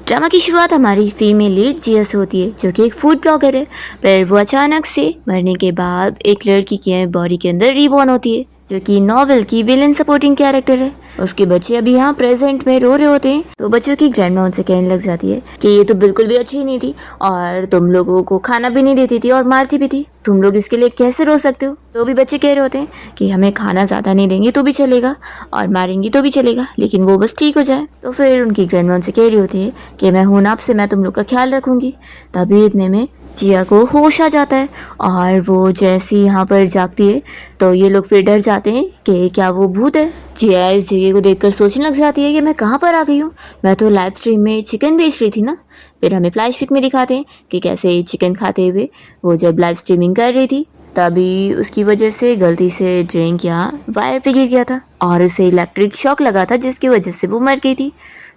Drama की शुरुआत हमारी फीमेल लीड जिया से होती है, जो कि एक फूड ब्लॉगर है। पर वो अचानक से मरने के बाद एक लड़की के बॉडी के अंदर रीबॉर्न होती है, जो कि नॉवेल की विलेन सपोर्टिंग कैरेक्टर है। उसके बच्चे अभी यहाँ प्रेजेंट में रो रहे होते हैं, तो बच्चों की ग्रैंडमा उनसे कहने लग जाती है कि ये तो बिल्कुल भी अच्छी नहीं थी और तुम लोगों को खाना भी नहीं देती थी और मारती भी थी, तुम लोग इसके लिए कैसे रो सकते हो। तो भी बच्चे कह रहे होते हैं कि हमें खाना ज़्यादा नहीं देंगे तो भी चलेगा और मारेंगी तो भी चलेगा, लेकिन वो बस ठीक हो जाए। तो फिर उनकी ग्रैंडमा उनसे कह रही होती है कि मैं हूं ना, आपसे मैं तुम लोग का ख्याल रखूंगी। तभी इतने में जिया को होश आ जाता है और वो जैसी यहाँ पर जागती है तो ये लोग फिर डर जाते हैं कि क्या वो भूत है। जिया इस जगह को देखकर सोचने लग जाती है कि मैं कहाँ पर आ गई हूँ, मैं तो लाइव स्ट्रीम में चिकन बेच रही थी ना। फिर हमें फ्लैश पिक में दिखाते हैं कि कैसे चिकन खाते हुए वो जब लाइव स्ट्रीमिंग कर रही थी, तभी उसकी वजह से गलती से ड्रिंक यहाँ वायर पे गिर गया था और उसे इलेक्ट्रिक शॉक लगा था, जिसकी वजह से वो मर गई थी।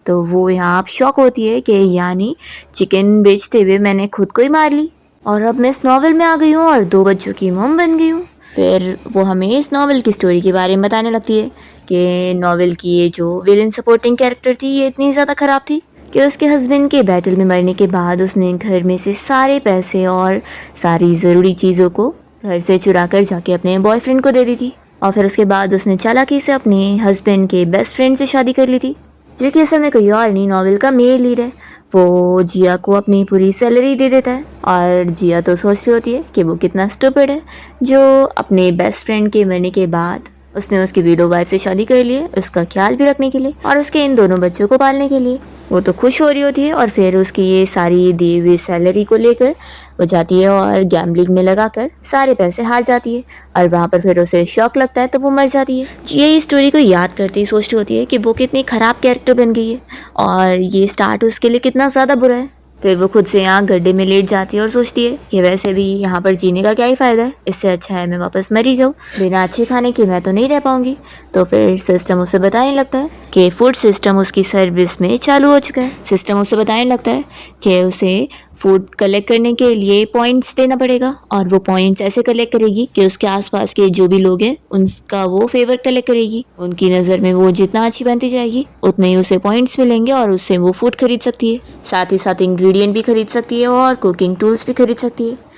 तो वो यहाँ आप शॉक होती है कि यानी चिकन बेचते हुए मैंने खुद को ही मार ली और अब मैं इस नॉवल में आ गई हूँ और 2 बच्चों की मॉम बन गई हूँ। फिर वो हमें इस नॉवल की स्टोरी के बारे में बताने लगती है कि नॉवल की ये जो विलेन सपोर्टिंग कैरेक्टर थी, ये इतनी ज़्यादा ख़राब थी कि उसके हस्बैंड के बैटल में मरने के बाद उसने घर में से सारे पैसे और सारी ज़रूरी चीज़ों को घर से चुरा कर जाके अपने बॉयफ्रेंड को दे दी थी और फिर उसके बाद उसने चालाकी से अपने हस्बैंड के बेस्ट फ्रेंड से शादी कर ली थी, जो कि असल में कोई और नहीं, नॉवल का मेल लीड है। वो जिया को अपनी पूरी सैलरी दे देता है और जिया तो सोच रही होती है कि वो कितना स्टूपिड है जो अपने बेस्ट फ्रेंड के मरने के बाद उसने उसकी विडो वाइफ से शादी कर ली है, उसका ख्याल भी रखने के लिए और उसके इन दोनों बच्चों को पालने के लिए। वो तो खुश हो रही होती है और फिर उसकी ये सारी दी हुई सैलरी को लेकर वो जाती है और गैम्बलिंग में लगाकर सारे पैसे हार जाती है और वहाँ पर फिर उसे शॉक लगता है तो वो मर जाती है। ये स्टोरी को याद करते ही सोच रही होती है कि वो कितनी ख़राब कैरेक्टर बन गई है और ये स्टार्ट उसके लिए कितना ज़्यादा बुरा है। फिर वो खुद से यहाँ गड्ढे में लेट जाती है और सोचती है कि वैसे भी यहाँ पर जीने का क्या ही फ़ायदा है, इससे अच्छा है मैं वापस मरी जाऊँ, बिना अच्छे खाने के मैं तो नहीं रह पाऊँगी। तो फिर सिस्टम उसे बताने लगता है कि फूड सिस्टम उसकी सर्विस में चालू हो चुका है। सिस्टम उसे बताने लगता है कि उसे फूड कलेक्ट करने के लिए पॉइंट्स देना पड़ेगा और वो पॉइंट्स ऐसे कलेक्ट करेगी कि उसके आसपास के जो भी लोग हैं उनका वो फेवर कलेक्ट करेगी। उनकी नज़र में वो जितना अच्छी बनती जाएगी उतने ही उसे पॉइंट्स मिलेंगे और उससे वो फूड खरीद सकती है, साथ ही साथ इंग्रेडिएंट भी खरीद सकती है और कुकिंग टूल्स भी खरीद सकती है।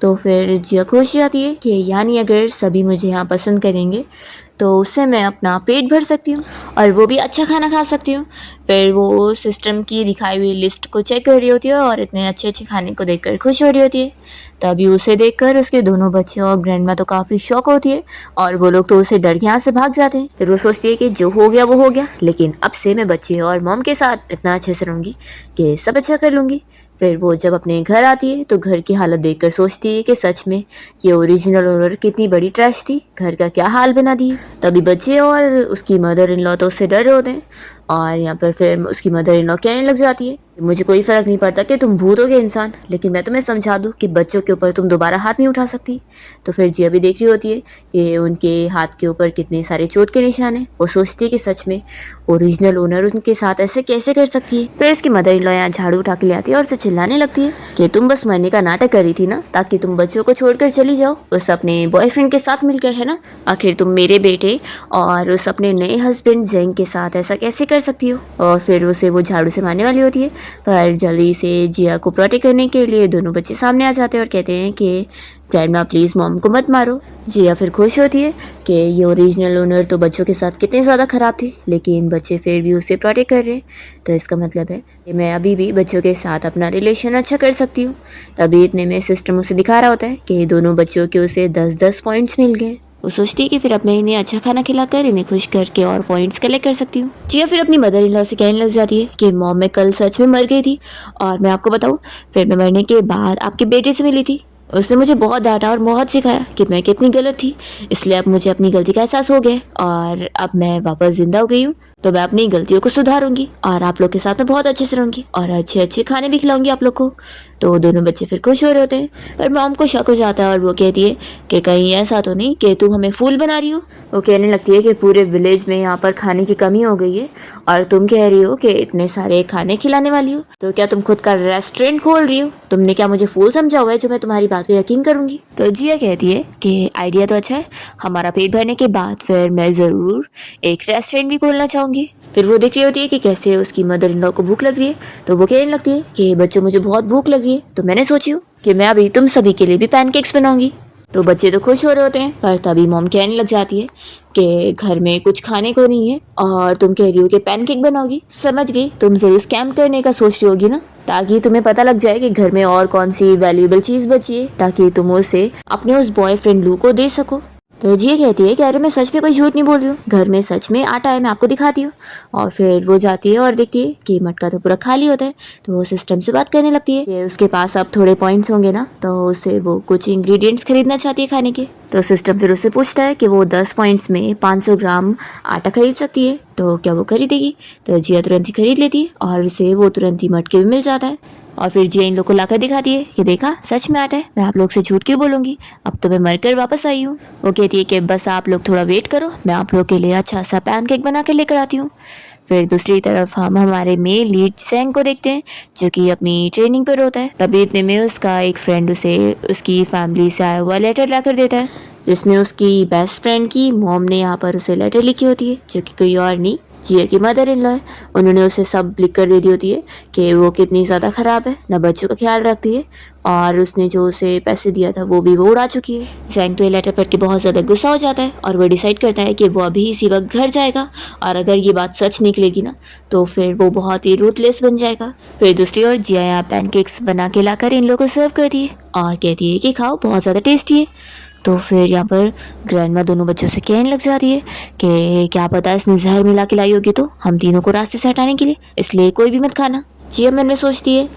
तो फिर जिया खुश जाती है कि यानी अगर सभी मुझे यहाँ पसंद करेंगे तो उससे मैं अपना पेट भर सकती हूँ और वो भी अच्छा खाना खा सकती हूँ। फिर वो सिस्टम की दिखाई हुई लिस्ट को चेक कर रही होती है और इतने अच्छे अच्छे खाने को देखकर खुश हो रही होती है। तभी उसे देखकर उसके दोनों बच्चे और ग्रैंडमा तो काफ़ी शॉक होती है और वो लोग तो उसे डर के यहाँ से भाग जाते हैं। फिर वो सोचती है कि जो हो गया वो हो गया, लेकिन अब से मैं बच्चे और मॉम के साथ इतना अच्छे से रहूँगी कि सब अच्छा कर लूँगी। फिर वो जब अपने घर आती है तो घर की हालत देखकर सोचती है कि सच में ये ओरिजिनल ओनर कितनी बड़ी ट्रैश थी, घर का क्या हाल बना दी। तभी बच्चे और उसकी मदर इन लॉ तो उससे डर रहे होते हैं और यहाँ पर फिर उसकी मदर इन लॉ कहने लग जाती है मुझे कोई फ़र्क नहीं पड़ता कि तुम भूत हो गए इंसान, लेकिन मैं तुम्हें समझा दूँ कि बच्चों के ऊपर तुम दोबारा हाथ नहीं उठा सकती। तो फिर जिया भी देख रही होती है कि उनके हाथ के ऊपर कितने सारे चोट के निशान हैं। वो सोचती है कि सच में ओरिजिनल ओनर उनके साथ ऐसे कैसे कर सकती है। फिर इसकी मदर इन लॉ यहाँ झाड़ू उठा के ले आती है और उसे चिल्लाने लगती है कि तुम बस मरने का नाटक कर रही थी ना, ताकि तुम बच्चों को छोड़कर चली जाओ उस अपने बॉयफ्रेंड के साथ मिलकर, है ना। आखिर तुम मेरे बेटे और उस अपने नए हस्बैंड जेंग के साथ ऐसा कैसे कर सकती हो। और फिर उसे वो झाड़ू से मारने वाली होती है, पर जल्दी से जिया को प्रोटेक्ट करने के लिए दोनों बच्चे सामने आ जाते हैं और कहते हैं कि ग्रैंडमा प्लीज़ मॉम को मत मारो। जिया फिर खुश होती है कि ये ओरिजिनल ओनर तो बच्चों के साथ कितने ज़्यादा ख़राब थे, लेकिन बच्चे फिर भी उसे प्रोटेक्ट कर रहे हैं, तो इसका मतलब है कि मैं अभी भी बच्चों के साथ अपना रिलेशन अच्छा कर सकती हूँ। तभी इतने में सिस्टम उसे दिखा रहा होता है कि दोनों बच्चों के उसे 10-10 पॉइंट्स मिल गए। वो सोचती है कि फिर अब मैं इन्हें अच्छा खाना खिलाकर इन्हें खुश करके और पॉइंट्स कलेक्ट कर सकती हूँ। जिया फिर अपनी मदर इन लॉ से कहने लग जाती है कि मॉम मैं कल सच में मर गई थी और मैं आपको बताऊँ, फिर मैं मरने के बाद आपके बेटे से मिली थी। उसने मुझे बहुत डांटा और बहुत सिखाया कि मैं कितनी गलत थी, इसलिए अब मुझे अपनी गलती का एहसास हो गया और अब मैं वापस जिंदा हो गई हूँ, तो मैं अपनी गलतियों को सुधारूंगी और आप लोग के साथ में बहुत अच्छे से रहूंगी और अच्छे अच्छे खाने भी खिलाऊंगी आप लोग को। तो दोनों बच्चे फिर खुश हो रहे होते हैं, पर मॉम को शक हो जाता है और वो कहती है कि कहीं ऐसा तो नहीं कि तुम हमें फूल बना रही हो। वो कहने लगती है कि पूरे विलेज में यहाँ पर खाने की कमी हो गई है और तुम कह रही हो कि इतने सारे खाने खिलाने वाली हो, तो क्या तुम खुद का रेस्टोरेंट खोल रही हो? तुमने क्या मुझे फूल समझा हुआ है जो मैं तुम्हारी बात पे यकीन करूंगी। तो जिया कहती है कि आइडिया तो अच्छा है, हमारा पेट भरने के बाद फिर मैं ज़रूर एक रेस्टोरेंट भी खोलना चाहूँगी। फिर वो देख रही होती है कि कैसे उसकी मदर इन लॉ को भूख लग रही है, तो वो कहने लगती है कि बच्चों मुझे बहुत भूख लग रही है, तो मैंने सोची कि मैं अभी तुम सभी के लिए भी पैनकेक्स बनाऊंगी। तो बच्चे तो खुश हो रहे होते हैं, पर तभी मॉम कहने लग जाती है कि घर में कुछ खाने को नहीं है और तुम कह रही हो कि पैनकेक बनाओगी। समझ गई, तुम जरूर स्कैम करने का सोच रही होगी ना, ताकि तुम्हें पता लग जाए कि घर में और कौन सी वैल्यूएबल चीज़ बची है, ताकि तुम उसे अपने उस बॉयफ्रेंड लू को दे सको। तो जिया कहती है कि अरे मैं सच में कोई झूठ नहीं बोल रही हूँ, घर में सच में आटा है, मैं आपको दिखाती हूँ। और फिर वो जाती है और देखती है कि मटका तो पूरा खाली होता है, तो वो सिस्टम से बात करने लगती है कि उसके पास अब थोड़े पॉइंट्स होंगे ना, तो उससे वो कुछ इंग्रेडिएंट्स खरीदना चाहती है खाने के। तो सिस्टम फिर उससे पूछता है कि वो 10 पॉइंट्स में 500 ग्राम आटा खरीद सकती है, तो क्या वो खरीदेगी। तो जिया तुरंत ही खरीद लेती है और उसे वो तुरंत ही मटके भी मिल जाता है। और फिर जिया इन लोग को लाकर दिखाती है कि देखा सच में आटा है, मैं आप लोग से झूठ क्यों बोलूँगी, अब तो मैं मरकर वापस आई हूँ। वो कहती है कि बस आप लोग थोड़ा वेट करो, मैं आप लोग के लिए अच्छा सा पैनकेक बना कर लेकर आती हूँ। फिर दूसरी तरफ हम हमारे मेल लीड सैंग को देखते हैं, जो कि अपनी ट्रेनिंग पर होता है। तभी इतने में उसका एक फ्रेंड उसे उसकी फैमिली से आया हुआ लेटर लाकर देता है, जिसमें उसकी बेस्ट फ्रेंड की मॉम ने यहाँ पर उसे लेटर लिखी होती है, जो कि कोई और नहीं जिया की मदर इन लॉ है। उन्होंने उसे सब लिख कर दे दी होती है कि वो कितनी ज़्यादा ख़राब है, ना बच्चों का ख्याल रखती है, और उसने जो उसे पैसे दिया था वो भी वो उड़ा चुकी है। जैंग तो ये लेटर पढ़ के बहुत ज़्यादा गुस्सा हो जाता है और वो डिसाइड करता है कि वो अभी इसी वक्त घर जाएगा, और अगर ये बात सच निकलेगी ना तो फिर वो बहुत ही रूथलेस बन जाएगा। फिर दूसरी ओर जिया यहाँ पैनकेक्स बना के लाकर इन लोगों को सर्व करती है और कहती है कि खाओ, बहुत ज़्यादा टेस्टी है। तो फिर यहाँ पर ग्रैंडमा दोनों बच्चों से कहने लग जाती है कि क्या पता इसने जहर मिला के लाई होगी तो हम तीनों को रास्ते से हटाने के लिए, इसलिए कोई भी मत खाना। जिया मन में सोचती है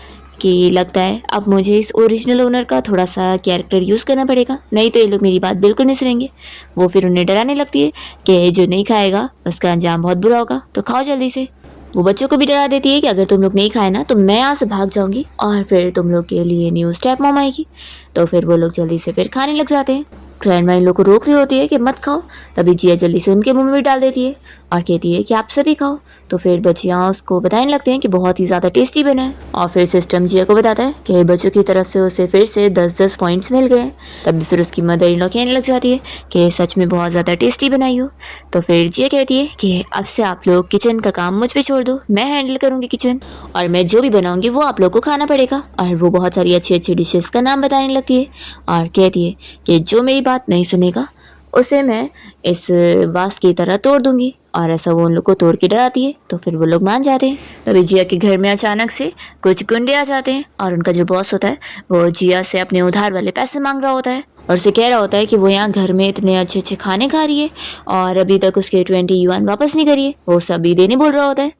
कि लगता है अब मुझे इस ओरिजिनल ओनर का थोड़ा सा कैरेक्टर यूज़ करना पड़ेगा, नहीं तो ये लोग मेरी बात बिल्कुल नहीं सुनेंगे। वो फिर उन्हें डराने लगती है कि जो नहीं खाएगा उसका अंजाम बहुत बुरा होगा, तो खाओ जल्दी से। वो बच्चों को भी डरा देती है कि अगर तुम लोग नहीं खाए ना तो मैं यहाँ से भाग जाऊंगी और फिर तुम लोग के लिए न्यू स्टेप मॉम आएगी। तो फिर वो लोग जल्दी से फिर खाने लग जाते हैं। ग्रैंडमा इन लोग को रोक रही होती है कि मत खाओ, तभी जिया जल्दी से उनके मुंह में भी डाल देती है और कहती है कि आप सभी खाओ। तो फिर बच्चियाँ उसको बताने लगते हैं कि बहुत ही ज़्यादा टेस्टी बना है, और फिर सिस्टम जिया को बताता है कि बच्चों की तरफ से उसे फिर से 10-10 पॉइंट्स मिल गए। तभी फिर उसकी मदर इन लॉ कहने लग जाती है कि सच में बहुत ज़्यादा टेस्टी बनाई हो। तो फिर जिया कहती है कि अब से आप लोग किचन का काम मुझ पे छोड़ दो, मैं हैंडल करूँगी किचन, और मैं जो भी बनाऊँगी वो आप लोग को खाना पड़ेगा। और वो बहुत सारी अच्छी अच्छी डिशेज़ का नाम बताने लगती है और कहती है कि जो मेरी बात नहीं सुनेगा उसे मैं इस वास की तरह तोड़ दूंगी, और ऐसा वो उन लोग को तोड़ के डराती है। तो फिर वो लोग मान जाते हैं। तभी जिया के घर में अचानक से कुछ गुंडे आ जाते हैं और उनका जो बॉस होता है वो जिया से अपने उधार वाले पैसे मांग रहा होता है और उसे कह रहा होता है कि वो यहाँ घर में इतने अच्छे अच्छे खाने खा रही है और अभी तक उसके 20 युआन वापस नहीं करी है, वो सभी देने बोल रहा होता है।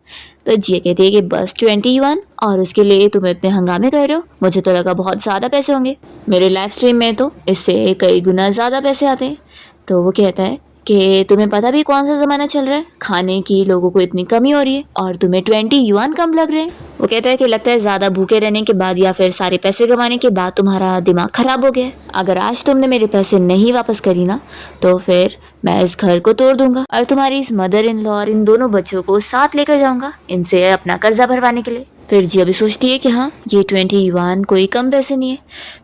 तो जिया कहती है कि बस 20 युआन, और उसके लिए तुम इतने हंगामे कर रहे हो, मुझे तो लगा बहुत ज़्यादा पैसे होंगे, मेरे लाइव स्ट्रीम में तो इससे कई गुना ज़्यादा पैसे आते हैं। तो वो कहता है कि तुम्हें पता भी कौन सा ज़माना चल रहा है, खाने की लोगों को इतनी कमी हो रही है और तुम्हें 20 युआन कम लग रहे हैं। वो कहता है कि लगता है ज़्यादा भूखे रहने के बाद या फिर सारे पैसे कमाने के बाद तुम्हारा दिमाग ख़राब हो गया है। अगर आज तुमने मेरे पैसे नहीं वापस करी ना तो फिर मैं इस घर को तोड़ दूंगा और तुम्हारी इस मदर इन लॉ और इन दोनों बच्चों को साथ लेकर जाऊंगा इनसे अपना कर्जा भरवाने के लिए। फिर जिया भी सोचती है कि हाँ ये 20 युआन कोई कम पैसे नहीं है।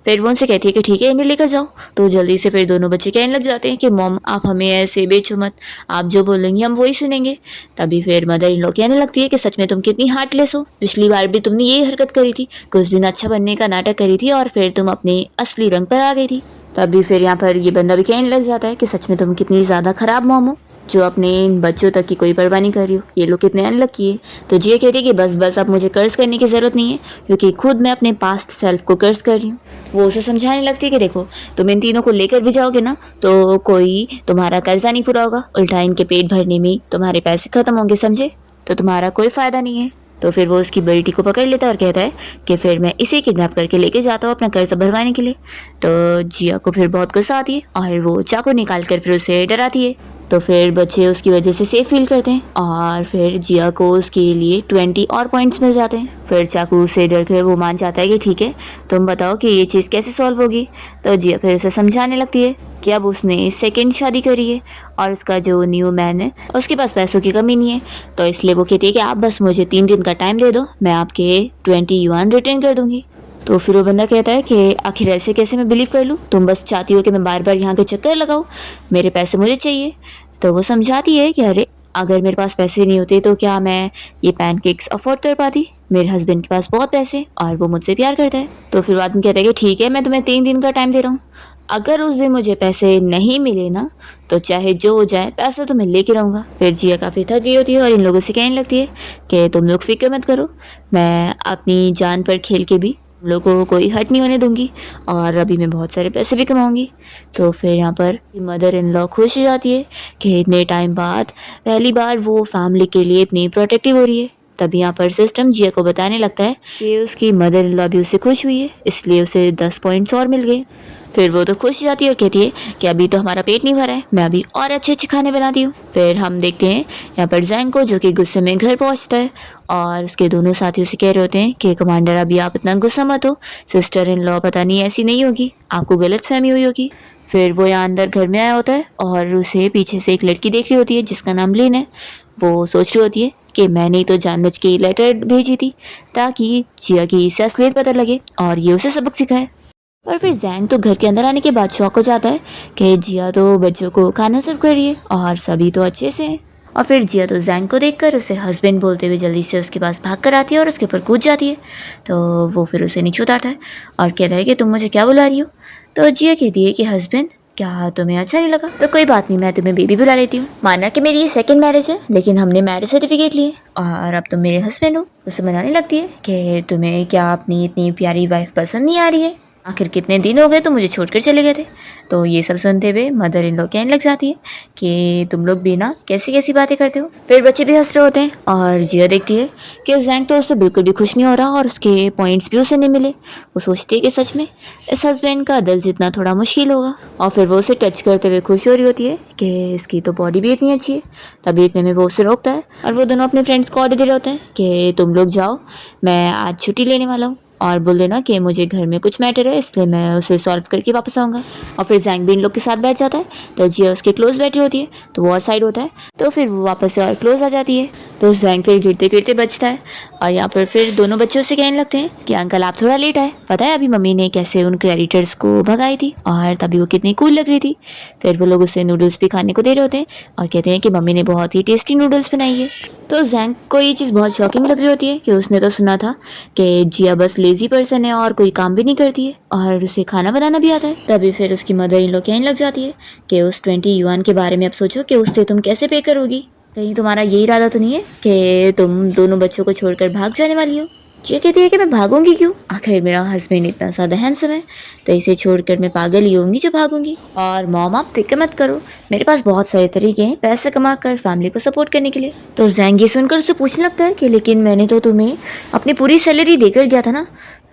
फिर वो उनसे कहती है कि ठीक है इन्हें लेकर जाओ। तो जल्दी से फिर दोनों बच्चे कहने लग जाते हैं कि मॉम आप हमें ऐसे बेचो मत, आप जो बोलेंगी हम वही सुनेंगे। तभी फिर मदर इन लॉ कहने लगती है कि सच में तुम कितनी हार्टलेस हो, पिछली बार भी तुमने यही हरकत करी थी, कुछ दिन अच्छा बनने का नाटक करी थी और फिर तुम अपने असली रंग पर आ गई थी। तभी फिर यहाँ पर ये बंदा भी कहने लग जाता है कि सच में तुम कितनी ज़्यादा ख़राब मॉम हो, जो अपने इन बच्चों तक की कोई परवाह नहीं कर रही हो, ये लोग कितने अनलकी है। तो जिया कहती है कि बस अब मुझे कर्ज करने की ज़रूरत नहीं है, क्योंकि खुद मैं अपने पास्ट सेल्फ को कर्ज कर रही हूँ। वो उसे समझाने लगती है कि देखो तुम इन तीनों को लेकर भी जाओगे ना तो कोई तुम्हारा कर्जा नहीं पूरा होगा, उल्टा इनके पेट भरने में तुम्हारे पैसे ख़त्म होंगे, समझे, तो तुम्हारा कोई फ़ायदा नहीं है। तो फिर वो उसकी बेटी को पकड़ लेता है और कहता है कि फिर मैं इसे किडनैप करके लेके जाता हूँ अपना कर्जा भरवाने के लिए। तो जिया को फिर बहुत गुस्सा आती है और वो चाकू निकाल कर फिर उसे डराती है। तो फिर बच्चे उसकी वजह से सेफ फील करते हैं और फिर जिया को उसके लिए 20 और पॉइंट्स मिल जाते हैं। फिर चाकू से डर कर वो मान जाता है कि ठीक है तुम बताओ कि ये चीज़ कैसे सॉल्व होगी। तो जिया फिर उसे समझाने लगती है कि अब उसने सेकंड शादी करी है और उसका जो न्यू मैन है उसके पास पैसों की कमी नहीं है, तो इसलिए वो कहती है कि आप बस मुझे 3 दिन का टाइम दे दो, मैं आपके 20 युआन रिटर्न कर दूंगी। तो फिर वो बंदा कहता है कि आखिर ऐसे कैसे मैं बिलीव कर लूँ, तुम बस चाहती हो कि मैं बार बार यहाँ के चक्कर लगाऊँ, मेरे पैसे मुझे चाहिए। तो वो समझाती है कि अरे अगर मेरे पास पैसे नहीं होते तो क्या मैं ये पैनकेक्स अफोर्ड कर पाती, मेरे हस्बैंड के पास बहुत पैसे और वो मुझसे प्यार करता है। तो फिर वो आदमी कहता है कि ठीक है, मैं तुम्हें 3 दिन का टाइम दे रहा हूँ, अगर उस दिन मुझे पैसे नहीं मिले ना तो चाहे जो हो जाए पैसा तो मैं लेके रहूँगा। फिर जिया काफ़ी थक गई होती है और इन लोगों से कहने लगती है कि तुम लोग फिक्र मत करो, मैं अपनी जान पर खेल के भी तुम लोगों को कोई हर्ट नहीं होने दूंगी और अभी मैं बहुत सारे पैसे भी कमाऊंगी। तो फिर यहाँ पर मदर इन लॉ खुश हो जाती है कि इतने टाइम बाद पहली बार वो फैमिली के लिए इतनी प्रोटेक्टिव हो रही है। तभी यहाँ पर सिस्टम जिया को बताने लगता है कि उसकी मदर इन लॉ भी उससे खुश हुई है, इसलिए उसे 10 पॉइंट्स और मिल गए। फिर वो तो खुश हो जाती है और कहती है कि अभी तो हमारा पेट नहीं भरा है, मैं अभी और अच्छे अच्छे खाने बनाती हूँ। फिर हम देखते हैं यहाँ पर जैंग को, जो कि गुस्से में घर पहुँचता है और उसके दोनों साथी उसे कह रहे होते हैं कि कमांडर अभी आप इतना गुस्सा मत हो, सिस्टर इन लॉ पता नहीं ऐसी नहीं होगी, आपको गलत फहमी हुई होगी। फिर वो यहाँ अंदर घर में आया होता है और उसे पीछे से एक लड़की देख रही होती है जिसका नाम लिन है। वो सोच रही होती है कि मैंने तो जानबूझ के लेटर भेजी थी ताकि जिया की इसे असलियत पता लगे और ये उसे सबक सिखाए। पर फिर जैंग तो घर के अंदर आने के बाद शौक हो जाता है कि जिया तो बच्चों को खाना सर्व कर रही है और सभी तो अच्छे से हैं। और फिर जिया तो जैंग को देखकर उसे हस्बैंड बोलते हुए जल्दी से उसके पास भाग कर आती है और उसके ऊपर कूद जाती है। तो वो फिर उसे नीचे उतारता है और कहता है कि तुम मुझे क्या बुला रही हो। तो जिया कहती है कि हस्बैंड क्या तुम्हें अच्छा नहीं लगा, तो कोई बात नहीं, मैं तुम्हें बेबी बुला लेती हूँ। माना कि मेरी ये सेकंड मैरिज है लेकिन हमने मैरिज सर्टिफिकेट लिए और अब तुम मेरे हस्बैंड हो। उसे मनाने लगती है कि तुम्हें क्या अपनी इतनी प्यारी वाइफ पसंद नहीं आ रही है, आखिर कितने दिन हो गए तो मुझे छोड़कर चले गए थे। तो ये सब सुनते हुए मदर इन लॉ कहने लग जाती है कि तुम लोग भी ना कैसी कैसी बातें करते हो। फिर बच्चे भी हंस रहे होते हैं और जिया देखती है कि जैंग तो उससे बिल्कुल भी खुश नहीं हो रहा और उसके पॉइंट्स भी उसे नहीं मिले। वो सोचती है कि सच में इस हस्बैंड का दिल जीतना थोड़ा मुश्किल होगा और फिर वो उसे टच करते हुए खुश हो रही होती है कि इसकी तो बॉडी भी इतनी अच्छी है। तभी इतने में वो उसे रोकता है और वो दोनों अपने फ्रेंड्स को ऑर्डर दे रहे होते हैं कि तुम लोग जाओ, मैं आज छुट्टी लेने वाला हूँ और बोल देना कि मुझे घर में कुछ मैटर है इसलिए मैं उसे सॉल्व करके वापस आऊँगा। और फिर जैंग भी इन लोग के साथ बैठ जाता है। तो जिया उसके क्लोज बैठी होती है तो वो और साइड होता है, तो फिर वो वापस से और क्लोज आ जाती है। तो जैंग फिर गिरते गिरते बचता है और यहाँ पर फिर दोनों बच्चों से कहने लगते हैं कि अंकल आप थोड़ा लेट आए, पता है अभी मम्मी ने कैसे उन क्रेडिटर्स को भगाई थी और तभी वो कितनी कूल लग रही थी। फिर वो लोग उसे नूडल्स भी खाने को दे रहे होते हैं और कहते हैं कि मम्मी ने बहुत ही टेस्टी नूडल्स बनाई है। तो जैंग को ये चीज़ बहुत शॉकिंग लग रही होती है कि उसने तो सुना था कि जिया बस लेजी पर्सन है और कोई काम भी नहीं करती है और उसे खाना बनाना भी आता है। तभी फिर उसकी मदर इन लॉ कहने लग जाती है कि उस 20 युआन के बारे में अब सोचो कि उससे तुम कैसे पे करोगी, कहीं तुम्हारा ये इरादा तो नहीं है कि तुम दोनों बच्चों को छोड़कर भाग जाने वाली हो। जिया कहती है कि मैं भागूंगी क्यों, आखिर मेरा हस्बैंड इतना ज़्यादा हैंडसम है तो इसे छोड़कर मैं पागल ही होंगी जो भागूंगी। और मॉम आप फिक्र मत करो, मेरे पास बहुत सारे तरीके हैं पैसे कमा कर फैमिली को सपोर्ट करने के लिए। तो जैंग ये सुनकर उससे पूछने लगता है कि लेकिन मैंने तो तुम्हें अपनी पूरी सैलरी देकर गया था ना।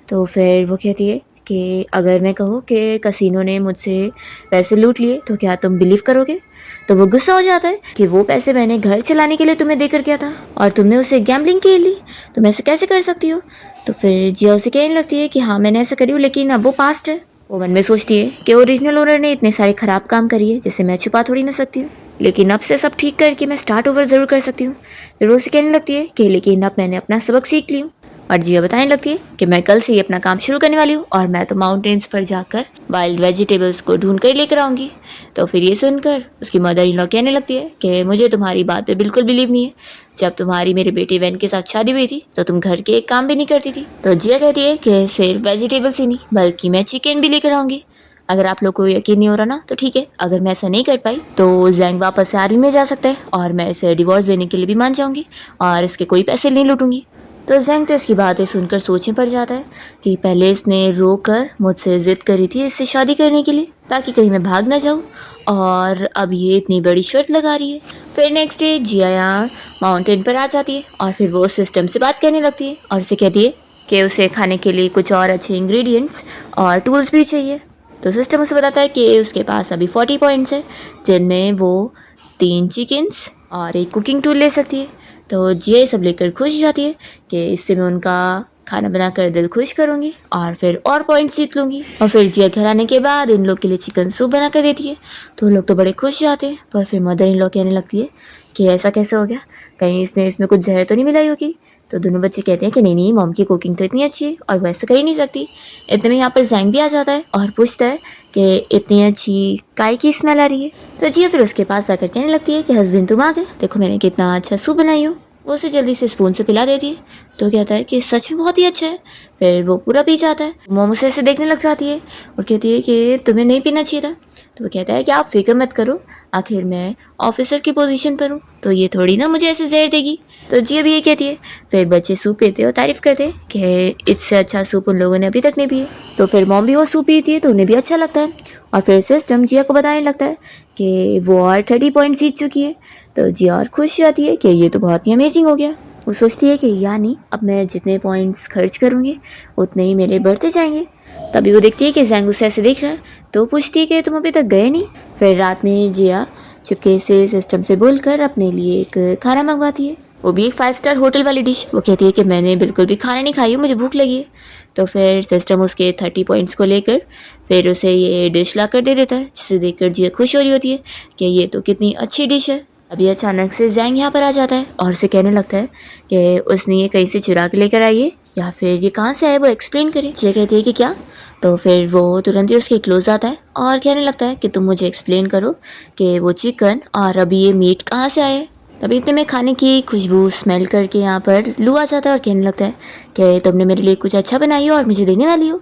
तो फिर वो कहती है कि अगर मैं कहूँ कि कसिनो ने मुझसे पैसे लूट लिए तो क्या तुम बिलीव करोगे। तो वो गुस्सा हो जाता है कि वो पैसे मैंने घर चलाने के लिए तुम्हें देकर गया था और तुमने उसे गैम्बलिंग के लिए, तुम ऐसे कैसे कर सकती हो। तो फिर जिया उसे कहने लगती है कि हाँ मैंने ऐसा करी हूँ लेकिन अब वो पास्ट है। वो मन में सोचती है कि ओरिजिनल ओनर ने इतने सारे ख़राब काम करी है जिसे मैं छुपा थोड़ी ना सकती हूँ, लेकिन अब से सब ठीक करके मैं स्टार्ट ओवर ज़रूर कर सकती हूँ। फिर वो उसे कहने लगती है कि लेकिन अब मैंने अपना सबक सीख ली हूँ। और जिया बताने लगती है कि मैं कल से ही अपना काम शुरू करने वाली हूँ और मैं तो माउंटेन्स पर जाकर वाइल्ड वेजिटेबल्स को ढूंढ कर लेकर आऊँगी। तो फिर ये सुनकर उसकी मदर इन लॉ कहने लगती है कि मुझे तुम्हारी बात पे बिल्कुल बिलीव नहीं है, जब तुम्हारी मेरे बेटे वैन के साथ शादी हुई थी तो तुम घर के एक काम भी नहीं करती थी। तो जिया कहती है कि सिर्फ वेजिटेबल्स ही नहीं बल्कि मैं चिकन भी लेकर आऊँगी। अगर आप लोग को यकीन नहीं हो रहा ना तो ठीक है, अगर मैं ऐसा नहीं कर पाई तो जैंग वापस से आर्मी में जा सकता है और मैं इसे डिवोर्स देने के लिए भी मान जाऊँगी और इसके कोई पैसे नहीं लूटूंगी। तो जैंग तो इसकी बातें सुनकर सोच में पड़ जाता है कि पहले इसने रो कर मुझसे ज़िद करी थी इससे शादी करने के लिए ताकि कहीं मैं भाग ना जाऊँ और अब ये इतनी बड़ी शर्त लगा रही है। फिर नेक्स्ट डे जिया यहाँ माउंटेन पर आ जाती है और फिर वो सिस्टम से बात करने लगती है और उसे कहती है कि उसे खाने के लिए कुछ और अच्छे इंग्रेडिएंट्स और टूल्स भी चाहिए। तो सिस्टम उसे बताता है कि उसके पास अभी 40 पॉइंट्स है जिनमें वो 3 चिकन्स और एक कुकिंग टूल ले सकती है। तो जिया ये सब लेकर खुश हो जाती है कि इससे मैं उनका खाना बनाकर दिल खुश करूंगी और फिर और पॉइंट्स जीत लूंगी। और फिर जिया घर आने के बाद इन लोग के लिए चिकन सूप बना कर देती है तो लोग तो बड़े खुश जाते हैं। पर फिर मदर इन लॉ कहने लगती है कि ऐसा कैसे हो गया, कहीं इसने इसमें कुछ जहर तो नहीं मिलाई होगी। तो दोनों बच्चे कहते हैं कि नहीं नहीं, मॉम की कुकिंग तो इतनी अच्छी है और वैसे कर ही नहीं सकती। इतने में यहाँ पर जैंग भी आ जाता है और पूछता है कि इतनी अच्छी काय की स्मेल आ रही है। तो जिया फिर उसके पास आकर कहने लगती है कि हस्बैंड तुम आ गए, देखो मैंने कितना अच्छा सूप बनाई हो। वो उसे जल्दी से स्पून से पिला देती है तो कहता है कि सच में बहुत ही अच्छा है। फिर वो पूरा पी जाता है। मोम उसे ऐसे देखने लग जाती है और कहती है कि तुम्हें नहीं पीना चाहिए था। तो वो कहता है कि आप फिक्र मत करो, आखिर मैं ऑफिसर की पोजीशन पर हूँ तो ये थोड़ी ना मुझे ऐसे जहर देगी। तो जिया भी ये कहती है। फिर बच्चे सूप पीते और तारीफ करते हैं कि इससे अच्छा सूप उन लोगों ने अभी तक नहीं पिए। तो फिर मॉम भी वो सूप पीती है तो उन्हें भी अच्छा लगता है। और फिर सिस्टम जिया को बताने लगता है कि वो और 30 पॉइंट जीत चुकी है। तो जिया और खुश जाती है कि ये तो बहुत ही अमेजिंग हो गया। वो सोचती है कि यानी अब मैं जितने पॉइंट्स खर्च करूँगी उतने ही मेरे बढ़ते जाएंगे। तभी वो देखती है कि जैंग उसे ऐसे देख रहा है तो पूछती है कि तुम अभी तक गए नहीं। फिर रात में जिया चुपके से सिस्टम से बोलकर अपने लिए एक खाना मंगवाती है, वो भी एक 5 स्टार होटल वाली डिश। वो कहती है कि मैंने बिल्कुल भी खाना नहीं खाई है, मुझे भूख लगी है। तो फिर सिस्टम उसके 30 पॉइंट्स को लेकर फिर उसे ये डिश ला कर दे देता है, जिसे देखकर जिया खुश हो रही होती है कि ये तो कितनी अच्छी डिश है। अभी अचानक से जैंग यहाँ पर आ जाता है और उसे कहने लगता है कि उसने ये कहीं से चुरा के लेकर आई है या फिर ये कहाँ से आए वो एक्सप्लेन करे। जिया कहती है कि क्या। तो फिर वो तुरंत ही उसके क्लोज आता है और कहने लगता है कि तुम मुझे एक्सप्लेन करो कि वो चिकन और अभी ये मीट कहाँ से आए। तभी इतने में खाने की खुशबू स्मेल करके यहाँ पर लू आ जाता है और कहने लगता है कि तुमने मेरे लिए कुछ अच्छा बनाई हो और मुझे देने वाली हो।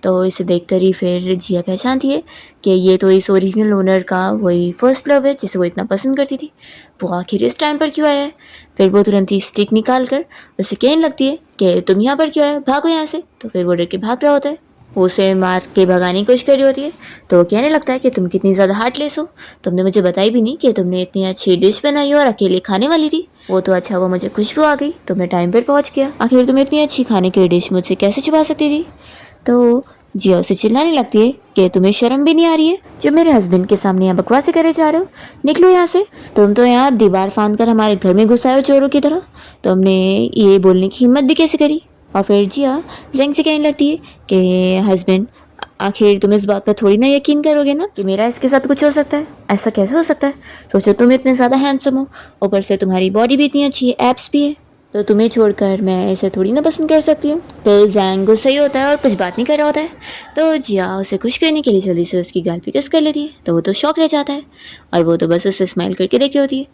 तो इसे देखकर ही फिर जिया पहचानती है कि ये तो इस ओरिजिनल ओनर का वही फर्स्ट लव है जिसे वो इतना पसंद करती थी। वो आखिर इस टाइम पर क्यों आया है। फिर वो तुरंत ही स्टिक निकाल कर उसे कहने लगती है कि तुम यहाँ पर क्यों आए, भागो यहाँ से। तो फिर वो डर के भाग रहा होता है, वो उसे मार के भगाने की कोशिश कर रही होती है। तो वो कहने लगता है कि तुम कितनी ज़्यादा हार्टलेस हो, तुमने मुझे बताई भी नहीं कि तुमने इतनी अच्छी डिश बनाई हो और अकेले खाने वाली थी। वो तो अच्छा वो मुझे खुशबू आ गई तो मैं टाइम पर पहुँच गया, आखिर तुम इतनी अच्छी खाने की डिश मुझसे कैसे छुपा सकती थी। तो जिया उसे चिल्लाने लगती है कि तुम्हें शर्म भी नहीं आ रही है जो मेरे हस्बैंड के सामने यहाँ बकवासें करे जा रहे हो, निकलो यहाँ से। तुम तो यहाँ दीवार फांद कर हमारे घर में घुस आए हो चोरों की तरह, तुमने ये बोलने की हिम्मत भी कैसे करी। और फिर जिया जैंग से कहने लगती है कि हस्बैंड आखिर तुम इस बात पर थोड़ी ना यकीन करोगे ना कि मेरा इसके साथ कुछ हो सकता है, ऐसा कैसे हो सकता है। सोचो तुम इतने ज़्यादा हैंडसम हो, ऊपर से तुम्हारी बॉडी भी इतनी अच्छी है, एब्स भी है, तो तुम्हें छोड़कर मैं इसे थोड़ी ना पसंद कर सकती हूँ। तो जैंग को सही होता है और कुछ बात नहीं कर रहा होता है। तो जिया उसे खुश करने के लिए जल्दी से उसकी गाल पे किस कर लेती है तो वो तो शॉक रह जाता है और वो तो बस उसे स्माइल करके देख रही होती है।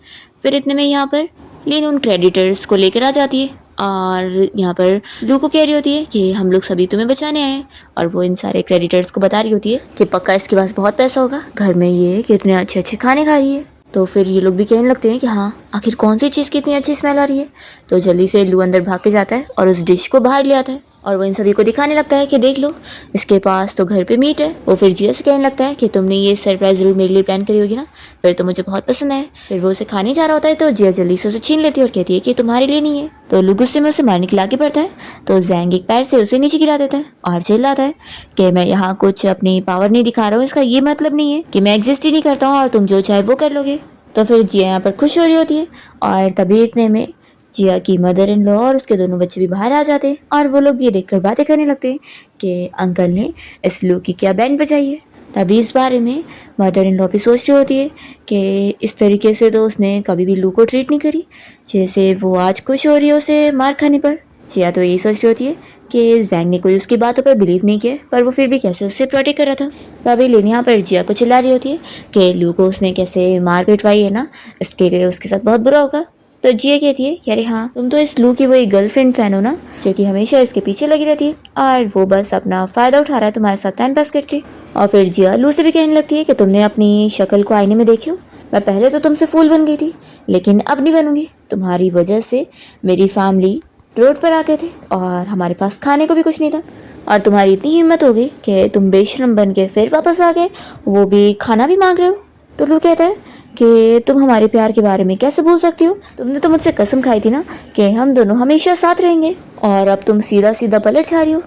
फिर इतने में यहाँ पर लिन उन क्रेडिटर्स को लेकर आ जाती है और यहाँ पर लू को कह रही होती है कि हम लोग सभी तुम्हें बचाने आए हैं। और वो इन सारे क्रेडिटर्स को बता रही होती है कि पक्का इसके पास बहुत पैसा होगा, घर में ये कितने अच्छे अच्छे खाने खा रही है। तो फिर ये लोग भी कहने लगते हैं कि हाँ आखिर कौन सी चीज़ की इतनी अच्छी स्मेल आ रही है। तो जल्दी से लू अंदर भाग के जाता है और उस डिश को बाहर ले आता है और वो इन सभी को दिखाने लगता है कि देख लो इसके पास तो घर पे मीट है। वो फिर जिया से कहने लगता है कि तुमने ये सरप्राइज जरूर मेरे लिए प्लान करी होगी ना, फिर तो मुझे बहुत पसंद है। फिर वो उसे खाने जा रहा होता है तो जिया जल्दी से उसे छीन लेती है और कहती है कि तुम्हारे लिए नहीं है। तो लू गुस्से में उसे मारने के लागे पड़ता है तो जैंग एक पैर से उसे नीचे गिरा देता है और चिल्लाता है कि मैं यहाँ कुछ अपनी पावर नहीं दिखा रहा हूँ, इसका ये मतलब नहीं है कि मैं एग्जिस्ट ही नहीं करता हूँ और तुम जो चाहे वो कर लोगे। तो फिर जिया यहाँ पर खुश हो रही होती है और तभी इतने में जिया की मदर इन लॉ और उसके दोनों बच्चे भी बाहर आ जाते हैं और वो लोग ये देखकर बातें करने लगते हैं कि अंकल ने इस लू की क्या बैंड बजाई है। तभी इस बारे में मदर इन लॉ भी सोच रही होती है कि इस तरीके से तो उसने कभी भी लू को ट्रीट नहीं करी जैसे वो आज खुश हो रही है उसे मार खाने पर। जिया तो यही सोच रही होती है कि जैंग ने कोई उसकी बातों पर बिलीव नहीं किया पर वो फिर भी कैसे उससे प्रोटेक्ट कर रहा था। तभी लिन यहाँ पर जिया को चिल्ला रही होती है कि लू को उसने कैसे मार पिटवाई है ना, इसके लिए उसके साथ बहुत बुरा होगा। तो जिया कहती है कि अरे हाँ तुम तो इस लू की वही गर्लफ्रेंड फैन हो ना जो कि हमेशा इसके पीछे लगी रहती है और वो बस अपना फ़ायदा उठा रहा है तुम्हारे साथ टाइम पास करके। और फिर जिया लू से भी कहने लगती है कि तुमने अपनी शक्ल को आईने में देखी हो, मैं पहले तो तुमसे फूल बन गई थी लेकिन अब नहीं बनूंगी। तुम्हारी वजह से मेरी फैमिली रोड पर आ गए थे और हमारे पास खाने को भी कुछ नहीं था और तुम्हारी इतनी हिम्मत हो गई कि तुम बेशरम बन के फिर वापस आ गए, वो भी खाना भी मांग रहे हो। तो लू कहता है कि तुम हमारे प्यार के बारे में कैसे भूल सकती हो, तुमने तो मुझसे कसम खाई थी ना कि हम दोनों हमेशा साथ रहेंगे और अब तुम सीधा सीधा पलट जा रही हो।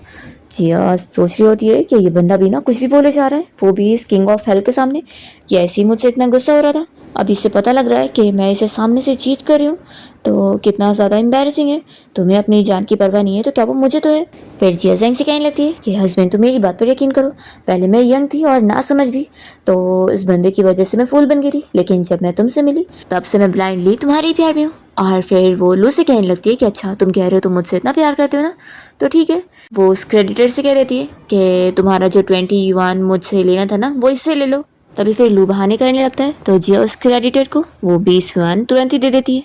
जिया सोच रही होती है कि ये बंदा भी ना कुछ भी बोले जा रहा है, वो भी इस किंग ऑफ हेल के सामने, कि ऐसे ही मुझसे इतना गुस्सा हो रहा था। अब इससे पता लग रहा है कि मैं इसे सामने से चीट कर रही हूँ, तो कितना ज़्यादा एम्बैरेसिंग है। तुम्हें अपनी जान की परवाह नहीं है तो क्या वो मुझे तो है। फिर जिया जैंग से कहने लगती है कि हस्बैंड तुम मेरी बात पर यकीन करो, पहले मैं यंग थी और ना समझ भी, तो इस बंदे की वजह से मैं फूल बन गई थी, लेकिन जब मैं तुमसे मिली तब से मैं ब्लाइंडली तुम्हारे ही प्यार में हूँ। और फिर वो लू से कहने लगती है कि अच्छा तुम कह रहे हो तुम मुझसे इतना प्यार करते हो ना, तो ठीक है। वो उस क्रेडिटर से कह देती है कि तुम्हारा जो 20 युआन मुझसे लेना था ना वो इससे ले लो। तभी फिर लू बहाने करने लगता है, तो जिया उस क्रेडिटर को वो 20 युआन तुरंत ही दे देती है।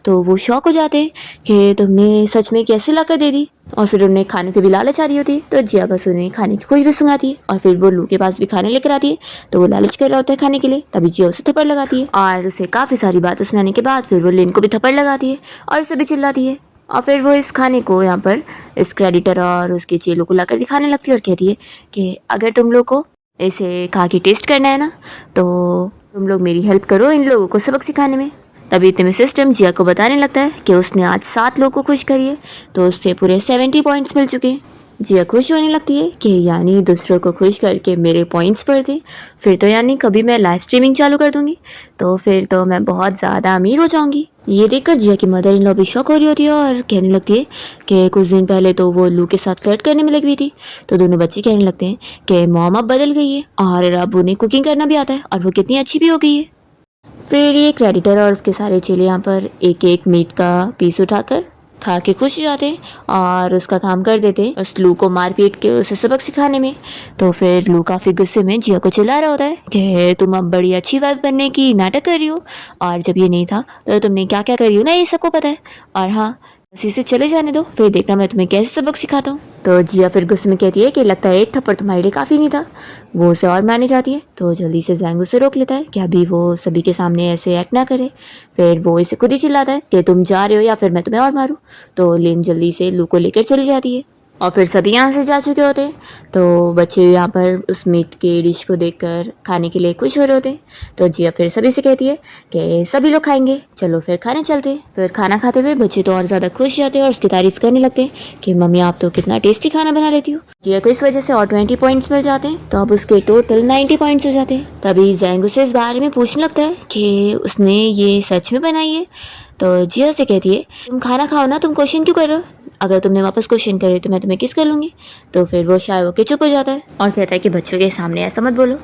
तो वो शॉक हो जाते हैं कि तुमने सच में कैसे ला कर दे दी। और फिर उन्हें खाने पे भी लालच आ रही होती है, तो जिया बस उन्हें खाने की खुशबू सुंघाती है और फिर वो लू के पास भी खाने लेकर आती है। तो वो लालच कर रहा होता है खाने के लिए, तभी जिया उसे थप्पड़ लगाती है और उसे काफ़ी सारी बातें सुनाने के बाद फिर वो लिन को भी थप्पड़ लगाती है और उसे भी चिल्लाती है। और फिर वो इस खाने को यहाँ पर इस क्रेडिटर और उसके चेलों को लाकर दिखाने लगती है और कहती है कि अगर तुम लोग को इसे खा के टेस्ट करना है ना, तो तुम लोग मेरी हेल्प करो इन लोगों को सबक सिखाने में। तभी इतने में सिस्टम जिया को बताने लगता है कि उसने आज 7 लोगों को खुश करी है, तो उससे पूरे 70 पॉइंट्स मिल चुके हैं। जिया खुश होने लगती है कि यानी दूसरों को खुश करके मेरे पॉइंट्स बढ़ते, फिर तो यानी कभी मैं लाइव स्ट्रीमिंग चालू कर दूंगी, तो फिर तो मैं बहुत ज़्यादा अमीर हो जाऊंगी। ये देखकर जिया की मदर इन लॉ भी शॉक हो रही होती है और कहने लगती है कि कुछ दिन पहले तो वो लू के साथ फ्लर्ट करने में लगी हुई थी। तो दोनों बच्चे कहने लगते हैं कि मॉम अब बदल गई है और अब उन्हें कुकिंग करना भी आता है और वो कितनी अच्छी भी हो गई है। फिर ये क्रेडिटर और उसके सारे चेले यहाँ पर एक एक मीट का पीस उठाकर खा के खुश हो जाते हैं और उसका काम कर देते हैं उस लू को मार पीट के उसे सबक सिखाने में। तो फिर लू काफ़ी गुस्से में जिया को चिल्ला रहा होता है कि तुम अब बड़ी अच्छी वाइफ बनने की नाटक कर रही हो, और जब ये नहीं था तो तुमने क्या क्या करी हो ना ये सबको पता है, और हाँ इसी से चले जाने दो, फिर देखना मैं तुम्हें कैसे सबक सिखाता हूँ। तो जिया फिर गुस्से में कहती है कि लगता है एक थप्पड़ तुम्हारे लिए काफ़ी नहीं था। वो उसे और मारने जाती है, तो जल्दी से जैंग उसे रोक लेता है कि अभी वो सभी के सामने ऐसे एक्ट ना करे। फिर वो इसे खुद ही चिल्लाता है कि तुम जा रहे हो या फिर मैं तुम्हें और मारूँ। तो लिन जल्दी से लू को लेकर चली जाती है और फिर सभी यहाँ से जा चुके होते हैं। तो बच्चे यहाँ पर उस मीट के डिश को देखकर खाने के लिए खुश हो रहे होते हैं। तो जिया फिर सभी से कहती है कि सभी लोग खाएंगे, चलो फिर खाने चलते हैं। फिर खाना खाते हुए बच्चे तो और ज़्यादा खुश जाते हैं और उसकी तारीफ़ करने लगते हैं कि मम्मी आप तो कितना टेस्टी खाना बना लेती हो। जिया को इस वजह से और 20 पॉइंट्स मिल जाते हैं, तो अब उसके टोटल 90 पॉइंट्स हो जाते हैं। तभी जैंग उसे इस बारे में पूछने लगता है कि उसने ये सच में बनाई है। तो जिया से कहती है तुम खाना खाओ ना, तुम क्वेश्चन क्यों कर रहे हो, अगर तुमने वापस क्वेश्चन करे तो मैं तुम्हें किस कर लूँगी। तो फिर वो शायद होकर चुप हो जाता है और कहता है कि बच्चों के सामने ऐसा मत बोलो।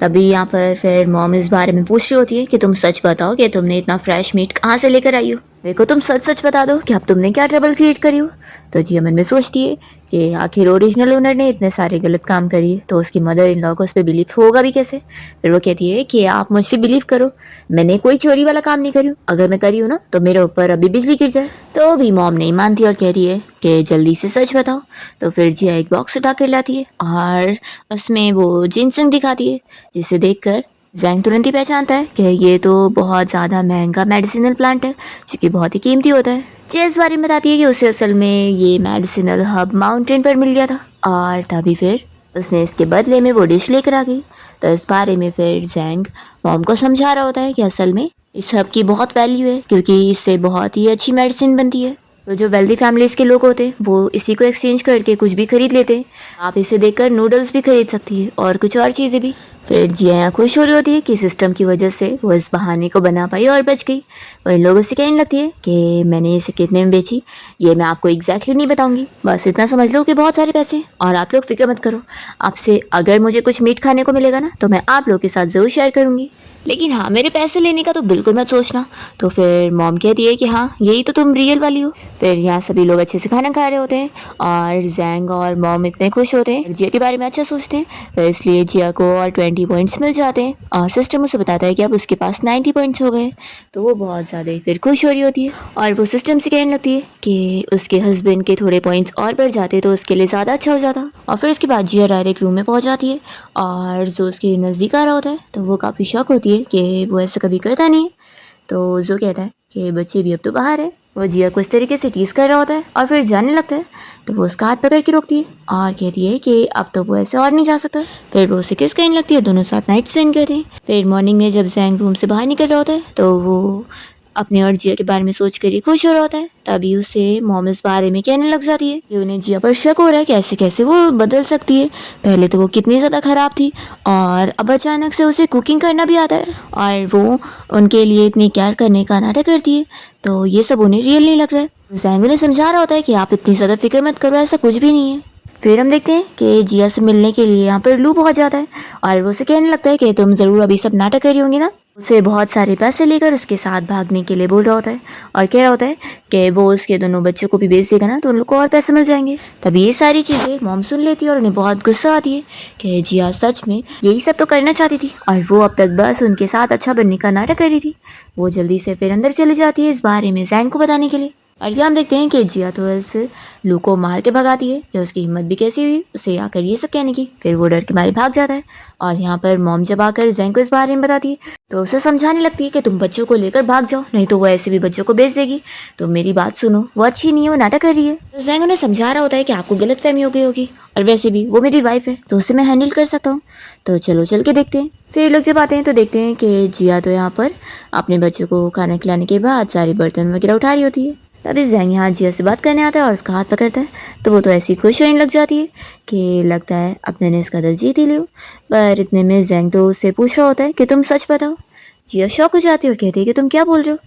तभी यहाँ पर फिर मॉम इस बारे में पूछ रही होती है कि तुम सच बताओ कि तुमने इतना फ्रेश मीट कहाँ से लेकर आई हो, देखो तुम सच सच बता दो कि अब तुमने क्या ट्रबल क्रिएट करी हो। तो जिया मन में सोचती है कि आखिर ओरिजिनल ओनर ने इतने सारे गलत काम करिए तो उसकी मदर इन लॉ को उस पर बिलीव होगा भी कैसे। फिर वो कहती है कि आप मुझ पर बिलीव करो, मैंने कोई चोरी वाला काम नहीं करी हूँ, अगर मैं करी हूँ ना तो मेरे ऊपर अभी बिजली गिर जाए। तो भी मॉम नहीं मानती और कहती है कि जल्दी से सच बताओ। तो फिर जिया एक बॉक्स उठा कर लाती है और उसमें वो जिनसंग दिखाती है, जिसे देखकर जैंग तुरंत ही पहचानता है कि ये तो बहुत ज़्यादा महंगा मेडिसिनल प्लांट है जो कि बहुत ही कीमती होता है। जिया इस बारे में बताती है कि उसे असल में ये मेडिसिनल हब माउंटेन पर मिल गया था और तभी फिर उसने इसके बदले में वो डिश लेकर आ गई। तो इस बारे में फिर जैंग मॉम को समझा रहा होता है कि असल में इस हब की बहुत वैल्यू है क्योंकि इससे बहुत ही अच्छी मेडिसिन बनती है। तो जो वेल्दी फैमिलीज़ के लोग होते हैं वो इसी को एक्सचेंज करके कुछ भी खरीद लेते हैं। आप इसे देखकर नूडल्स भी खरीद सकती है और कुछ और चीज़ें भी। फिर जिया यहाँ खुश हो रही होती है कि सिस्टम की वजह से वो इस बहाने को बना पाई और बच गई। और इन लोगों से कहने लगती है कि मैंने इसे कितने में बेची ये मैं आपको एग्जैक्टली नहीं बताऊंगी, बस इतना समझ लो कि बहुत सारे पैसे, और आप लोग फिक्र मत करो, आपसे अगर मुझे कुछ मीट खाने को मिलेगा ना तो मैं आप लोग के साथ ज़रूर शेयर करूँगी, लेकिन हाँ मेरे पैसे लेने का तो बिल्कुल मत सोचना। तो फिर मॉम कहती है कि हाँ यही तो तुम रियल वाली हो। फिर यहाँ सभी लोग अच्छे से खाना खा रहे होते हैं और जैंग और मॉम इतने खुश होते हैं, जिया के बारे में अच्छा सोचते हैं, तो इसलिए जिया को और 20 पॉइंट्स मिल जाते हैं और सिस्टम उसे बताता है कि अब उसके पास 90 पॉइंट्स हो गए। तो वो बहुत ज़्यादा फिर खुश हो रही होती है और वो सिस्टम से कहने लगती है कि उसके हस्बैंड के थोड़े पॉइंट्स और बढ़ जाते तो उसके लिए ज़्यादा अच्छा हो जाता। और फिर उसके बाद जिया डायरेक्ट रूम में पहुँच जाती है और जो उसके नज़दीक आ रहा होता है तो वो काफ़ी शॉक होती है कि वो ऐसा कभी करता नहीं। तो जो कहता है कि बच्चे भी अब तो बाहर है। वो जिया को इस तरीके से टीज़ कर रहा होता है और फिर जाने लगता है, तो वो उसका हाथ पकड़ के रोकती है और कहती है कि अब तो वो ऐसे और नहीं जा सकता। फिर वो उसे किस कहने लगती है, दोनों साथ नाइट स्पेंड करते हैं। फिर मॉर्निंग में जब जैंग रूम से बाहर निकल रहा होता है तो वो अपने और जिया के बारे में सोच कर ही खुश हो रहा होता है। तभी उसे मॉम इस बारे में कहने लग जाती है कि उन्हें जिया पर शक हो रहा है, कैसे कैसे वो बदल सकती है। पहले तो वो कितनी ज़्यादा ख़राब थी और अब अचानक से उसे कुकिंग करना भी आता है और वो उनके लिए इतनी केयर करने का नाटक करती है। तो ये सब उन्हें रियल नहीं लग रहा है। जैंग उन्हें समझा रहा होता है कि आप इतनी ज़्यादा फिक्र मत करो, ऐसा कुछ भी नहीं है। फिर हम देखते हैं कि जिया से मिलने के लिए यहाँ पर लू पहुँच जाता है और वो उसे कहने लगता है कि तुम ज़रूर अभी सब नाटक कर रही होंगी ना। उसे बहुत सारे पैसे लेकर उसके साथ भागने के लिए बोल रहा होता है और कह रहा होता है कि वो उसके दोनों बच्चों को भी बेच देगा ना तो उन लोग को और पैसे मिल जाएंगे। तभी ये सारी चीज़ें मॉम सुन लेती है और उन्हें बहुत गुस्सा आती है कि जिया सच में यही सब तो करना चाहती थी और वो अब तक बस उनके साथ अच्छा बनने का नाटक कर रही थी। वो जल्दी से फिर अंदर चली जाती है इस बारे में जैंग को बताने के लिए। और यहाँ हम देखते हैं कि जिया तो इस लू को मार के भगाती है, जो उसकी हिम्मत भी कैसी हुई उसे आकर ये सब कहने की। फिर वो डर के मारे भाग जाता है और यहाँ पर मॉम जब आकर जैंग को इस बारे में बताती है तो उसे समझाने लगती है कि तुम बच्चों को लेकर भाग जाओ, नहीं तो वो ऐसे भी बच्चों को बेच देगी। तो मेरी बात सुनो, वो अच्छी नहीं है, वो नाटक कर रही है। तो जैंग उन्हें समझा रहा होता है कि आपको गलतफहमी हो गई होगी और वैसे भी वो मेरी वाइफ है तो उसे मैं हैंडल कर सकता हूँ। तो चलो चल के देखते हैं। फिर लोग जब आते हैं तो देखते हैं कि जिया तो यहाँ पर अपने बच्चों को खाना खिलाने के बाद सारे बर्तन वगैरह उठा रही होती है। तभी जैंग यहाँ जिया से बात करने आता है और उसका हाथ पकड़ता है तो वो तो ऐसी खुश होने लग जाती है कि लगता है अब मैंने इसका दिल जीत ही लियो। पर इतने में जैंग तो उससे पूछ रहा होता है कि तुम सच बताओ। जिया शॉक हो जाती है और कहती है कि तुम क्या बोल रहे हो।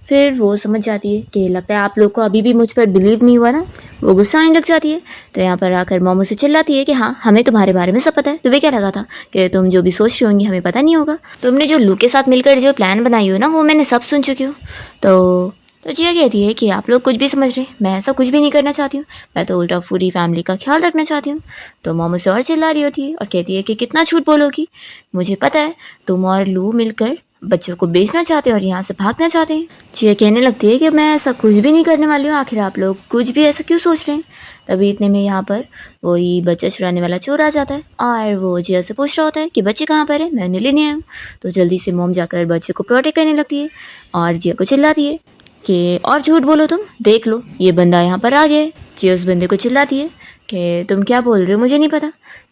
फिर वो समझ जाती है कि लगता है आप लोग को अभी भी मुझ पर बिलीव नहीं हुआ ना। वो गुस्सा आने लग जाती है। तो यहाँ पर आकर मोमो से चिल्लाती है कि हाँ हमें तुम्हारे बारे में सब पता है, तुम्हें क्या लगा था कि तुम जो भी सोच रही होंगी हमें पता नहीं होगा। तुमने जो लू के साथ मिलकर जो प्लान बनाई हो ना वो मैंने सब सुन चुकी हूँ। तो जिया कहती है कि आप लोग कुछ भी समझ रहे हैं, मैं ऐसा कुछ भी नहीं करना चाहती हूँ, मैं तो उल्टा पूरी फैमिली का ख्याल रखना चाहती हूँ। तो मोमो से और चिल्ला रही होती है और कहती है कि कितना झूठ बोलोगी, मुझे पता है तुम और लू मिलकर बच्चों को बेचना चाहते हैं और यहाँ से भागना चाहते हैं। जिया कहने लगती है कि मैं ऐसा कुछ भी नहीं करने वाली हूँ, आखिर आप लोग कुछ भी ऐसा क्यों सोच रहे हैं। तभी इतने में यहाँ पर वही बच्चा चुराने वाला चोर आ जाता है और वो जिया से पूछ रहा होता है कि बच्चे कहाँ पर है, मैं उन्हें लेने आया हूँ। तो जल्दी से मोम जाकर बच्चे को प्रोटेक्ट करने लगती है और जिया को चिल्लाती है कि और झूठ बोलो तुम, देख लो ये बंदा यहाँ पर आ गया है। जिया उस बंदे को चिल्लाती है कि तुम क्या बोल रहे हो, मुझे नहीं पता।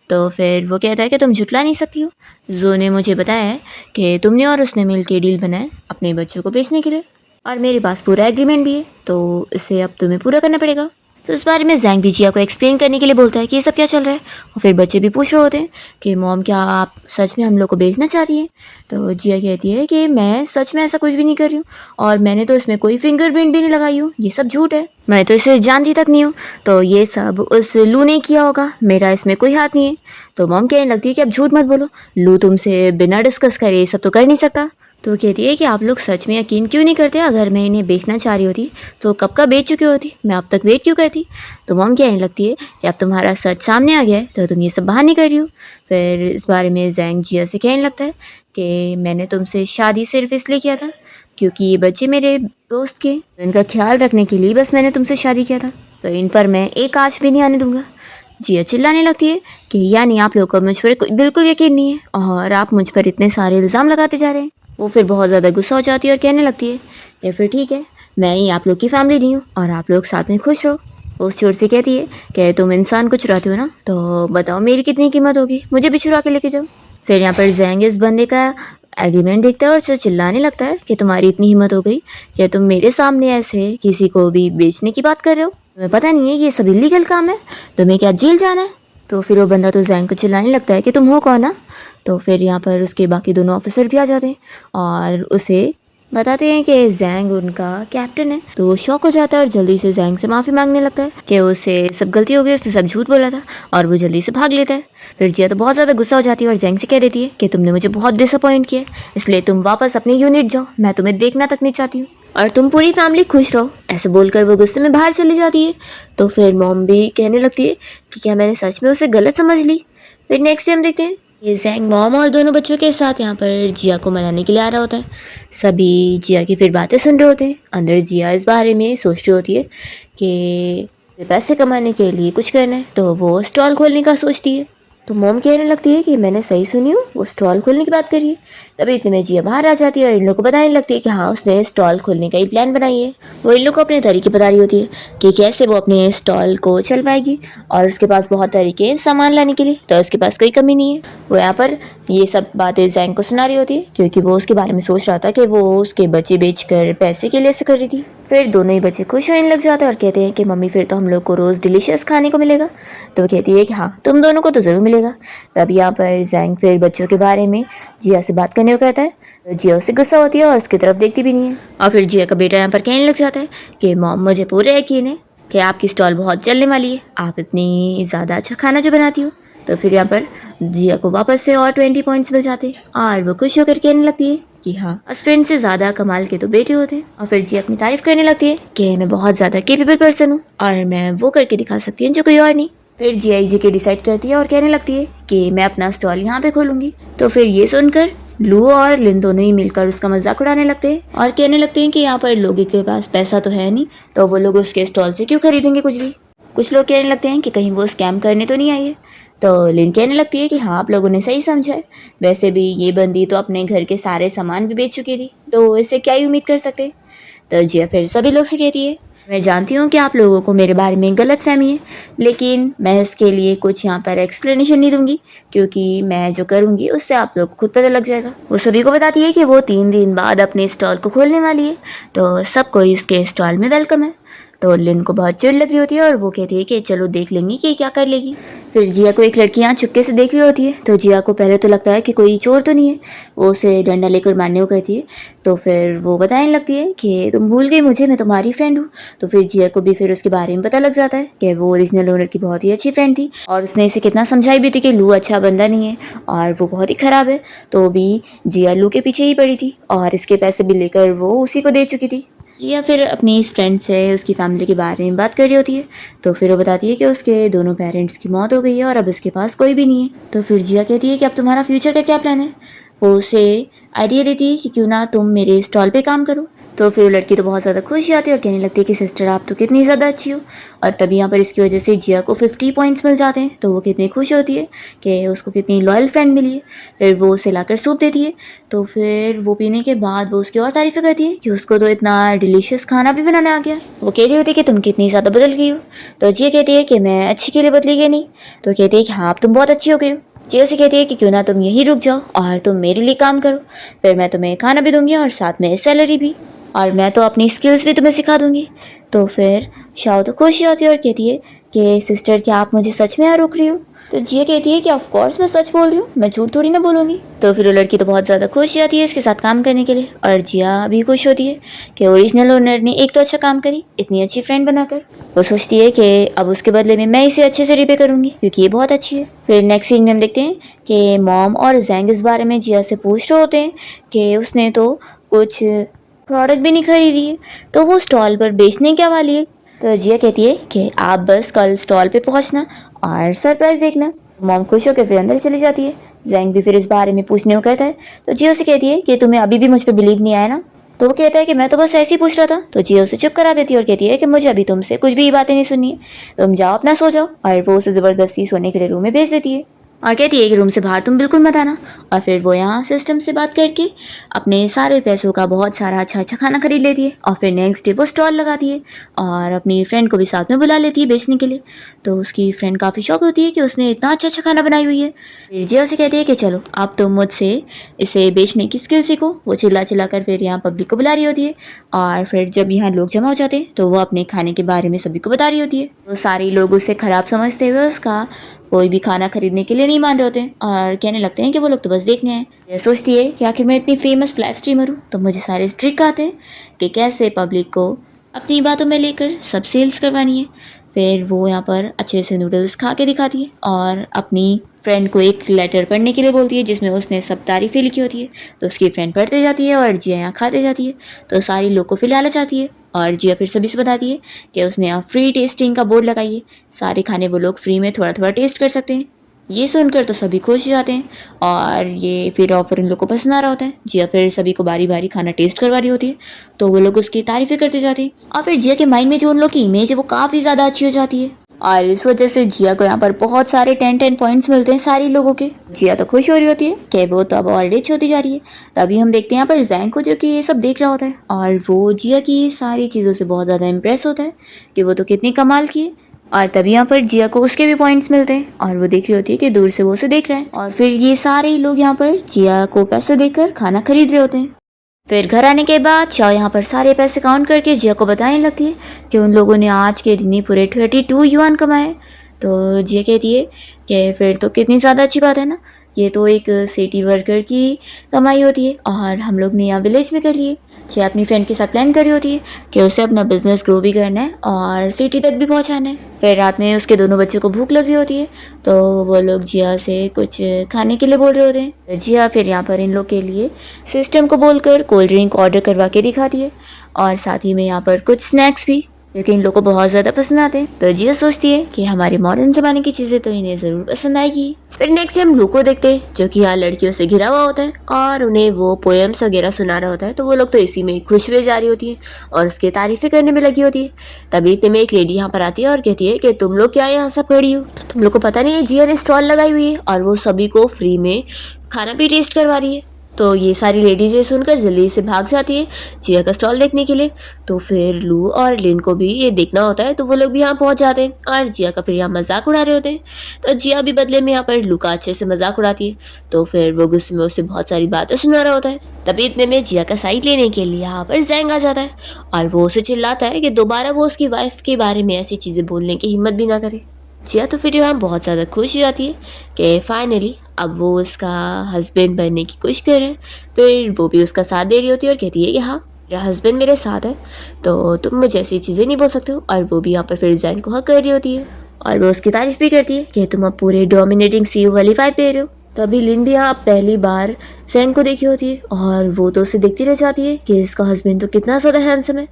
तो फिर वो कहता है कि तुम झुटला नहीं सकती हो, जो ने मुझे बताया है कि तुमने और उसने मिल के डील बनाया अपने बच्चों को बेचने के लिए और मेरे पास पूरा एग्रीमेंट भी है, तो इसे अब तुम्हें पूरा करना पड़ेगा। तो इस बारे में जैंग भी जिया को एक्सप्लेन करने के लिए बोलता है कि ये सब क्या चल रहा है। और फिर बच्चे भी पूछ रहे होते हैं कि मॉम क्या आप सच में हम लोग को बेचना चाहती हैं। तो जिया कहती है कि मैं सच में ऐसा कुछ भी नहीं कर रही हूँ और मैंने तो इसमें कोई फिंगरप्रिंट भी नहीं लगाई हूँ, ये सब झूठ है, मैं तो इसे जानती तक नहीं हूँ। तो ये सब उस लू ने किया होगा, मेरा इसमें कोई हाथ नहीं है। तो मॉम कहने लगती है कि अब झूठ मत बोलो, लू तुमसे बिना डिस्कस करे ये सब तो कर नहीं सकता। तो कहती है कि आप लोग सच में यकीन क्यों नहीं करते, अगर मैं इन्हें बेचना चाह रही होती तो कब का बेच चुकी होती, मैं अब तक वेट क्यों करती। तो मॉम कहने लगती है कि अब तुम्हारा सच सामने आ गया है तो तुम ये सब बाहर नहीं कर रही हो। फिर इस बारे में जैंग जिया से कहने लगता है कि मैंने तुमसे शादी सिर्फ इसलिए किया था क्योंकि ये बच्चे मेरे दोस्त के, इनका ख्याल रखने के लिए बस मैंने तुमसे शादी किया था, तो इन पर मैं एक आँच भी नहीं आने दूंगा। जिया चिल्लाने लगती है कि यानी आप लोगों को मुझ पर बिल्कुल यकीन नहीं है और आप मुझ पर इतने सारे इल्ज़ाम लगाते जा रहे हैं। वो फिर बहुत ज़्यादा गुस्सा हो जाती है और कहने लगती है या फिर ठीक है, मैं ही आप लोग की फैमिली नहीं हूँ और आप लोग साथ में खुश रहो। वो उस चोर से कहती है कि तुम इंसान को चुराते हो ना, तो बताओ मेरी कितनी कीमत होगी, मुझे भी चुरा के लेके जाओ। फिर यहाँ पर जैंग इस बंदे का एग्रीमेंट देखता है और उसे चिल्लाने लगता है कि तुम्हारी इतनी हिम्मत हो गई कि तुम मेरे सामने ऐसे किसी को भी बेचने की बात कर रहे हो, तुम्हें पता नहीं है ये सब इलीगल काम है, तुम्हें क्या जेल जाना है। तो फिर वो बंदा तो जैंग को चिल्लाने लगता है कि तुम हो कौन ना। तो फिर यहाँ पर उसके बाकी दोनों ऑफिसर भी आ जाते हैं और उसे बताते हैं कि जैंग उनका कैप्टन है। तो वो शॉक हो जाता है और जल्दी से जैंग से माफ़ी मांगने लगता है कि उसे सब गलती हो गई, उसने सब झूठ बोला था और वो जल्दी से भाग लेता है। फिर जिया तो बहुत ज़्यादा गुस्सा हो जाती है और जैंग से कह देती है कि तुमने मुझे बहुत डिसअपॉइंट किया, इसलिए तुम वापस अपनी यूनिट जाओ, मैं तुम्हें देखना तक नहीं चाहती हूँ और तुम पूरी फैमिली खुश रहो। ऐसे बोलकर वो गुस्से में बाहर चली जाती है। तो फिर मॉम भी कहने लगती है कि क्या मैंने सच में उसे गलत समझ ली। फिर नेक्स्ट टाइम देखते हैं ये जैंग मॉम और दोनों बच्चों के साथ यहाँ पर जिया को मनाने के लिए आ रहा होता है। सभी जिया की फिर बातें सुन रहे होते हैं। अंदर जिया इस बारे में सोच रही होती है कि पैसे कमाने के लिए कुछ करना है, तो वो स्टॉल खोलने का सोचती है। तो मॉम कहने लगती है कि मैंने सही सुनी हूँ, वो स्टॉल खोलने की बात करी है। तभी इतने में जिया बाहर आ जाती है और इन लोग को बताने लगती है कि हाँ उसने स्टॉल खोलने का ही प्लान बनाई है। वो इन लोग को अपने तरीके बता रही होती है कि कैसे वो अपने स्टॉल को चलवाएगी और उसके पास बहुत तरीके हैं सामान लाने के लिए, तो उसके पास कोई कमी नहीं है। वो यहाँ पर ये सब बातें जैंग को सुना रही होती है क्योंकि वो उसके बारे में सोच रहा था कि वो उसके बच्चे बेचकर पैसे के लिए ऐसे कर रही थी। फिर दोनों ही बच्चे खुश होने लग जाते हैं और कहते हैं कि मम्मी फिर तो हम लोग को रोज़ डिलीशियस खाने को मिलेगा। तो वो कहती है कि हाँ तुम दोनों को तो ज़रूर मिलेगा। तब यहाँ पर जैंग फिर बच्चों के बारे में जिया से बात करने को कहता है। तो जिया उससे गुस्सा होती है और उसकी तरफ देखती भी नहीं है। और फिर जिया का बेटा यहाँ पर कहने लग जाता है कि मॉम मुझे पूरे यकीन है कि आपकी स्टॉल बहुत चलने वाली है, आप इतनी ज़्यादा अच्छा खाना जो बनाती हो। तो फिर यहाँ पर जिया को वापस से और 20 पॉइंट्स मिल जाते हैं और वो खुश होकर कहने लगती है कि हाँ हस्बैंड से ज़्यादा कमाल के तो बेटे होते हैं। और फिर जिया अपनी तारीफ करने लगती है कि मैं बहुत ज़्यादा केपेबल पर्सन हूँ और मैं वो करके दिखा सकती हूँ जो कोई और नहीं। फिर जिया जी के डिसाइड करती है और कहने लगती है कि मैं अपना स्टॉल यहाँ पे खोलूँगी। तो फिर ये सुनकर लू और लिन दोनों ही मिलकर उसका मजाक उड़ाने लगते हैं और कहने लगते हैं कि यहाँ पर लोगों के पास पैसा तो है नहीं, तो वो लोग उसके स्टॉल से क्यों खरीदेंगे कुछ भी। कुछ लोग कहने लगते हैं कि कहीं वो स्कैम करने तो नहीं आई है। तो लिन कहने लगती है कि हाँ आप लोगों ने सही समझा है, वैसे भी ये बंदी तो अपने घर के सारे सामान भी बेच चुकी थी, तो इससे क्या ही उम्मीद कर सकते। तो जिया फिर सभी लोग से कहती है मैं जानती हूँ कि आप लोगों को मेरे बारे में गलतफहमी है, लेकिन मैं इसके लिए कुछ यहाँ पर एक्सप्लेनेशन नहीं दूंगी क्योंकि मैं जो करूँगी उससे आप लोग को खुद पता लग जाएगा। वो सभी को बताती है कि वो 3 दिन बाद अपने स्टॉल को खोलने वाली है, तो सबको इसके स्टॉल में वेलकम है। तो लिन को बहुत चिढ़ लग रही होती है और वो कहती है कि चलो देख लेंगी कि क्या कर लेगी। फिर जिया को एक लड़की यहाँ चुपके से देख रही होती है, तो जिया को पहले तो लगता है कि कोई चोर तो नहीं है, वो उसे डंडा लेकर मारने को करती है। तो फिर वो बताने लगती है कि तुम भूल गई मुझे, मैं तुम्हारी फ्रेंड हूँ। तो फिर जिया को भी फिर उसके बारे में पता लग जाता है कि वो ओरिजिनल ओनर की बहुत ही अच्छी फ्रेंड थी और उसने इसे कितना समझाई भी थी कि लू अच्छा बंदा नहीं है और वो बहुत ही ख़राब है। तो भी जिया लू के पीछे ही पड़ी थी और इसके पैसे भी लेकर वो उसी को दे चुकी थी। जिया फिर अपनी इस फ्रेंड से उसकी फैमिली के बारे में बात कर रही होती है। तो फिर वो बताती है कि उसके दोनों पेरेंट्स की मौत हो गई है और अब उसके पास कोई भी नहीं है। तो फिर जिया कहती है कि अब तुम्हारा फ्यूचर का क्या प्लान है। वो उसे आइडिया देती है कि क्यों ना तुम मेरे स्टॉल पे काम करो। तो फिर लड़की तो बहुत ज़्यादा खुश हो जाती है और कहने लगती है कि सिस्टर आप तो कितनी ज़्यादा अच्छी हो। और तभी यहाँ पर इसकी वजह से जिया को 50 पॉइंट्स मिल जाते हैं, तो वो कितनी खुश होती है कि उसको कितनी लॉयल फ्रेंड मिली है। फिर वो उसे लाकर सूप देती है। तो फिर वो पीने के बाद वो उसकी और तारीफ़ें करती है कि उसको तो इतना डिलीशियस खाना भी बनाने आ गया। वो कह रही होती है कि तुम कितनी ज़्यादा बदल गई हो। तो जिया कहती है कि मैं अच्छी के लिए बदली गई नहीं। तो कहती है कि हाँ अब तुम बहुत अच्छी हो गई हो। जिया से कहती है कि क्यों ना तुम यहीं रुक जाओ और तुम मेरे लिए काम करो, फिर मैं तुम्हें खाना भी दूंगी और साथ में सैलरी भी, और मैं तो अपनी स्किल्स भी तुम्हें सिखा दूंगी। तो फिर शाओ तो खुश होती है और कहती है कि सिस्टर क्या आप मुझे सच में यहाँ रोक रही हो। तो जिया कहती है कि ऑफ कोर्स मैं सच बोल रही हूँ, मैं झूठ थोड़ी ना बोलूँगी। तो फिर वो लड़की तो बहुत ज़्यादा खुश जाती है इसके साथ काम करने के लिए और जिया भी खुश होती है कि ओरिजिनल ओनर ने एक तो अच्छा काम करी इतनी अच्छी फ्रेंड बनाकर। वो सोचती है कि अब उसके बदले में मैं इसे अच्छे से रिपे करूँगी क्योंकि ये बहुत अच्छी है। फिर नेक्स्ट सीन में हम देखते हैं कि मॉम और जैंग इस बारे में जिया से पूछ रहे होते हैं कि उसने तो कुछ प्रोडक्ट भी नहीं खरीदी है, तो वो स्टॉल पर बेचने क्या वाली है। तो जिया कहती है कि आप बस कल स्टॉल पे पहुंचना और सरप्राइज देखना। मॉम खुश होकर फिर अंदर चली जाती है। जैंग भी फिर इस बारे में पूछने को कहता है। तो जिया से कहती है कि तुम्हें अभी भी मुझ पर बिलीव नहीं आया ना। तो वो कहता है कि मैं तो बस ऐसे ही पूछ रहा था। तो जिया उसे चुप करा देती है और कहती है कि मुझे अभी तुमसे कुछ भी बातें नहीं सुननी है, तुम जाओ अपना सो जाओ। और वो उसे ज़बरदस्ती सोने के लिए रूम में भेज देती है और कहती है कि रूम से बाहर तुम बिल्कुल मत आना। और फिर वो यहाँ सिस्टम से बात करके अपने सारे पैसों का बहुत सारा अच्छा अच्छा खाना खरीद लेती है और फिर नेक्स्ट डे वो स्टॉल लगाती है और अपनी फ्रेंड को भी साथ में बुला लेती है बेचने के लिए। तो उसकी फ्रेंड काफ़ी शौक होती है कि उसने इतना अच्छा अच्छा खाना बनाई हुई है। फिर जिया से कहती है कि चलो आप तुम मुझसे इसे बेचने की स्किल सीखो। वो चिल्ला चिल्ला कर फिर यहाँ पब्लिक को बुला रही होती है और फिर जब यहाँ लोग जमा हो जाते हैं तो वो अपने खाने के बारे में सभी को बता रही होती है। तो सारे लोग उसे ख़राब समझते हुए उसका कोई भी खाना खरीदने के लिए नहीं मान रहे होते और कहने लगते हैं कि वो लोग तो बस देखने हैं। ये सोचती है कि आखिर मैं इतनी फेमस लाइव स्ट्रीमर हूँ तो मुझे सारे ट्रिक आते हैं कि कैसे पब्लिक को अपनी बातों में लेकर सब सेल्स करवानी है। फिर वो यहाँ पर अच्छे से नूडल्स खा के दिखाती है और अपनी फ्रेंड को एक लेटर पढ़ने के लिए बोलती है जिसमें उसने सब तारीफ़ें लिखी होती है। तो उसकी फ्रेंड पढ़ते जाती है और जिया यहाँ खाते जाती है। तो सारी लोग को फिर लालच आती है और जिया फिर सभी से बताती है कि उसने यहाँ फ्री टेस्टिंग का बोर्ड लगाई है, सारे खाने वो लोग फ्री में थोड़ा थोड़ा टेस्ट कर सकते हैं। ये सुनकर तो सभी खुश हो जाते हैं और ये फिर ऑफर उन लोग को पसंद आ रहा होता है। जिया फिर सभी को बारी बारी खाना टेस्ट करवा रही होती है तो वो लोग उसकी तारीफ़ें करते जाते हैं और फिर जिया के माइंड में जो उन लोग की इमेज है वो काफ़ी ज़्यादा अच्छी हो जाती है और इस वजह से जिया को यहाँ पर बहुत सारे 10-10 पॉइंट्स मिलते हैं सारी लोगों के। जिया तो खुश हो रही होती है कि वो तो अब और रिच होती जा रही है। तभी हम देखते हैं यहाँ पर जैंग को, जो कि ये सब देख रहा होता है और वो जिया की सारी चीज़ों से बहुत ज़्यादा इम्प्रेस होता है कि वो तो कितनी कमाल की है। और तभी यहाँ पर जिया को उसके भी पॉइंट्स मिलते हैं और वो देख रही होती है कि दूर से वो उसे देख रहा है। और फिर ये सारे ही लोग यहाँ पर जिया को पैसे देकर खाना खरीद रहे होते हैं। फिर घर आने के बाद शाओ यहाँ पर सारे पैसे काउंट करके जिया को बताने लगती है कि उन लोगों ने आज के दिन ही पूरे 32 युआन कमाए। तो जिया कहती है कि फिर तो कितनी ज़्यादा अच्छी बात है ना, ये तो एक सिटी वर्कर की कमाई होती है और हम लोग ने यहाँ विलेज में कर लिए। जिया अपनी फ्रेंड के साथ प्लान करी होती है कि उसे अपना बिजनेस ग्रो भी करना है और सिटी तक भी पहुँचाना है। फिर रात में उसके दोनों बच्चों को भूख लग रही होती है तो वो लोग जिया से कुछ खाने के लिए बोल रहे होते हैं। जिया फिर यहाँ पर इन लोग के लिए सिस्टम को बोलकर कोल्ड ड्रिंक ऑर्डर करवा के दिखाती है और साथ ही में यहाँ पर कुछ स्नैक्स भी, जो कि इन लोगों को बहुत ज़्यादा पसंद आते हैं। तो जिया सोचती है कि हमारे मॉडर्न ज़माने की चीज़ें तो इन्हें ज़रूर पसंद आएगी। फिर नेक्स्ट हम लू को देखते हैं, जो कि यहाँ लड़कियों से घिरा हुआ होता है और उन्हें वो पोएम्स वगैरह सुना रहा होता है। तो वो लोग तो इसी में खुश हुए जा रही होती है और उसकी तारीफ़ें करने में लगी होती है। तभी इतने में एक लेडी यहाँ पर आती है और कहती है कि तुम लोग क्या यहाँ सब खड़ी हो, तुम लोग को पता नहीं है जिया ने स्टॉल लगाई हुई है और वो सभी को फ्री में खाना भी टेस्ट करवा रही है। तो ये सारी लेडीज़ ये सुनकर जल्दी से भाग जाती है जिया का स्टॉल देखने के लिए। तो फिर लू और लिन को भी ये देखना होता है तो वो लोग भी यहाँ पहुँच जाते हैं और जिया का फिर यहाँ मजाक उड़ा रहे होते हैं। तो जिया भी बदले में यहाँ पर लू का अच्छे से मजाक उड़ाती है। तो फिर वो गुस्से में उससे बहुत सारी बातें सुना रहा होता है। तभी इतने में जिया का साइड लेने के लिए यहाँ पर जैंग आ जाता है और वो उसे चिल्लाता है कि दोबारा वो उसकी वाइफ के बारे में ऐसी चीज़ें बोलने की हिम्मत भी ना करे। जिया तो फिर यहाँ बहुत ज़्यादा खुश हो जाती है कि फाइनली अब वो उसका हस्बैंड बनने की कोशिश कर रहे हैं। फिर वो भी उसका साथ दे रही होती है और कहती है कि हाँ मेरा हस्बैंड मेरे साथ है तो तुम मुझे ऐसी चीज़ें नहीं बोल सकते हो। और वो भी यहाँ पर फिर जैंग को हक कर रही होती है और वो उसकी तारीफ भी करती है कि तुम अब पूरे डोमिनेटिंग CEO वाली वाइब दे रहे हो। तभी लिन भी यहाँ पहली बार जैंग को देखी होती है और वो तो उसे देखती रह जाती है कि इसका हस्बैंड तो कितना ज़्यादा हैंडसम है।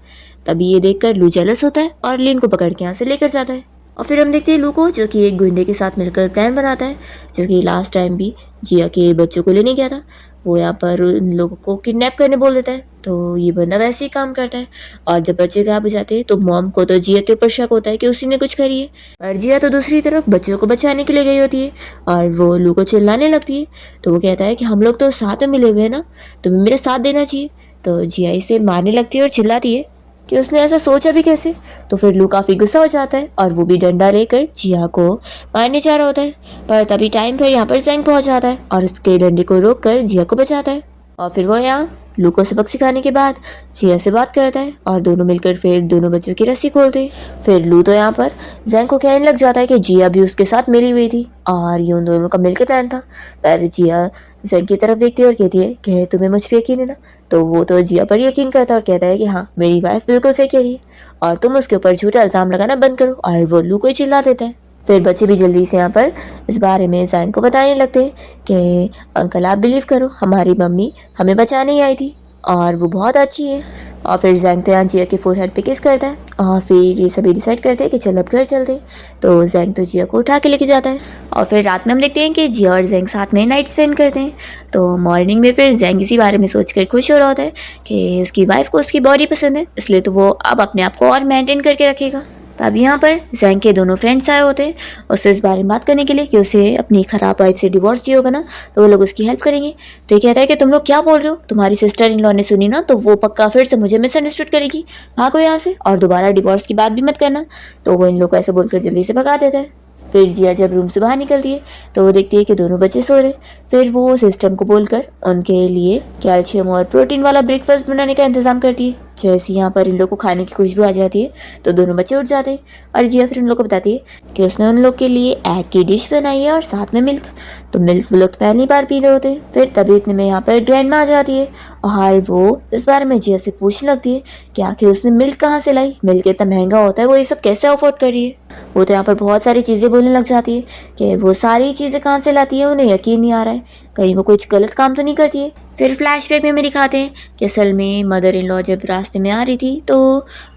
तभी ये देखकर लू जेलस होता है और लिन को पकड़ के यहाँ से लेकर जाता है। और फिर हम देखते हैं लू को, जो कि एक गुंडे के साथ मिलकर प्लान बनाता है, जो कि लास्ट टाइम भी जिया के बच्चों को लेने गया था। वो यहाँ पर उन लोगों को किडनैप करने बोल देता है। तो ये बंदा वैसे ही काम करता है और जब बच्चे गायब हो जाते हैं तो मॉम को तो जिया के ऊपर शक होता है कि उसी ने कुछ करी है। और जिया तो दूसरी तरफ बच्चों को बचाने के लिए गई होती है और वो लू को चिल्लाने लगती है। तो वो कहता है कि हम लोग तो साथ में मिले हुए हैं ना, तुम्हें मेरा साथ देना चाहिए। तो जिया इसे मारने लगती है और चिल्लाती है कि उसने ऐसा सोचा भी कैसे। तो फिर लू काफ़ी गुस्सा हो जाता है और वो भी डंडा लेकर जिया को मारने जा रहा होता है। पर तभी टाइम पर यहाँ पर जैंग पहुँच जाता है और उसके डंडे को रोक कर जिया को बचाता है। और फिर वो यहाँ लू को सबक सिखाने के बाद जिया से बात करता है और दोनों मिलकर फिर दोनों बच्चों की रस्सी खोलते हैं। फिर लू तो यहाँ पर जैंग को कहने लग जाता है कि जिया भी उसके साथ मिली हुई थी और ये उन दोनों का मिलकर प्लान था। पर जिया जैंग की तरफ देखती है और कहती है कि तुम्हें मुझ पर यकीन है ना। तो वो तो जिया पर यकीन करता है और कहता है कि हाँ मेरी वाइफ बिल्कुल सही कह रही है और तुम उसके ऊपर झूठा इल्ज़ाम लगाना बंद करो। और वो लू को ही चिल्ला देता है। फिर बच्चे भी जल्दी से यहाँ पर इस बारे में जैंग को बताने लगते हैं कि अंकल आप बिलीव करो हमारी मम्मी हमें बचाने ही आई थी और वो बहुत अच्छी है। और फिर जैंग तो यहाँ जिया के फोरहेड पे किस करता है और फिर ये सभी डिसाइड करते हैं कि चल अब घर चलते हैं। तो जैंग तो जिया को उठा के लेके जाता है और फिर रात में हम देखते हैं कि जिया और जैंग साथ में नाइट स्पेंड करते हैं। तो मॉर्निंग में फिर जैंग इसी बारे में सोचकर खुश हो रहा होता है कि उसकी वाइफ को उसकी बॉडी पसंद है, इसलिए तो वो अब अपने आप को और मेंटेन करके रखेगा। तब यहाँ पर जैंग के दोनों फ्रेंड्स आए होते हैं उससे इस बारे में बात करने के लिए कि उसे अपनी ख़राब वाइफ से डिवोर्स चाहिए होगा ना, तो वो लोग उसकी हेल्प करेंगे। तो ये कहता है कि तुम लोग क्या बोल रहे हो, तुम्हारी सिस्टर इन लॉ ने सुनी ना तो वो पक्का फिर से मुझे मिसअंडरस्टूड करेगी, भागो यहाँ से और दोबारा डिवोर्स की बात भी मत करना। तो वो इन लोग को ऐसे बोलकर जल्दी से भगा देता है। फिर जिया जब रूम से बाहर निकलती है तो वो देखती है कि दोनों बच्चे सो रहे। फिर वो सिस्टम को बोलकर उनके लिए कैल्शियम और प्रोटीन वाला ब्रेकफास्ट बनाने का इंतज़ाम करती है। जैसे यहाँ पर इन लोग को खाने की खुशबू आ जाती है तो दोनों बच्चे उठ जाते हैं और जिया फिर उन लोग को बताती है कि उसने उन लोग के लिए एग की डिश बनाई है और साथ में मिल्क। तो मिल्क वो लोग पहली बार पी रहे होते हैं। फिर तभी इतने में यहाँ पर ग्रैंड माँ आ जाती है और वो इस बारे में जिया से पूछने लगती है कि आखिर उसने मिल्क कहाँ से लाई, मिल्क इतना महंगा होता है, वो ये सब कैसे अफोर्ड कर रही है। वो तो यहाँ पर बहुत सारी चीज़ें बोलने लग जाती है कि वो सारी चीज़ें कहाँ से लाती है, उन्हें यकीन नहीं आ रहा है, कहीं वो कुछ गलत काम तो नहीं करती है। फिर फ्लैशबैक में हमें दिखाते हैं कि असल में मदर इन लॉ जब रास्ते में आ रही थी तो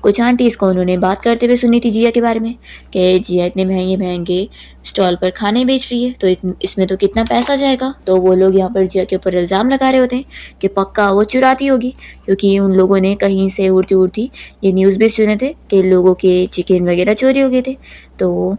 कुछ आंटीज़ को उन्होंने बात करते हुए सुनी थी जिया के बारे में कि जिया इतने महंगे महंगे स्टॉल पर खाने बेच रही है, तो इसमें तो कितना पैसा जाएगा। तो वो लोग यहाँ पर जिया के ऊपर इल्ज़ाम लगा रहे होते हैं कि पक्का वो चुराती होगी, क्योंकि उन लोगों ने कहीं से उड़ती उड़ती ये न्यूज़ भी सुने थे कि लोगों के चिकन वगैरह चोरी हो गए थे। तो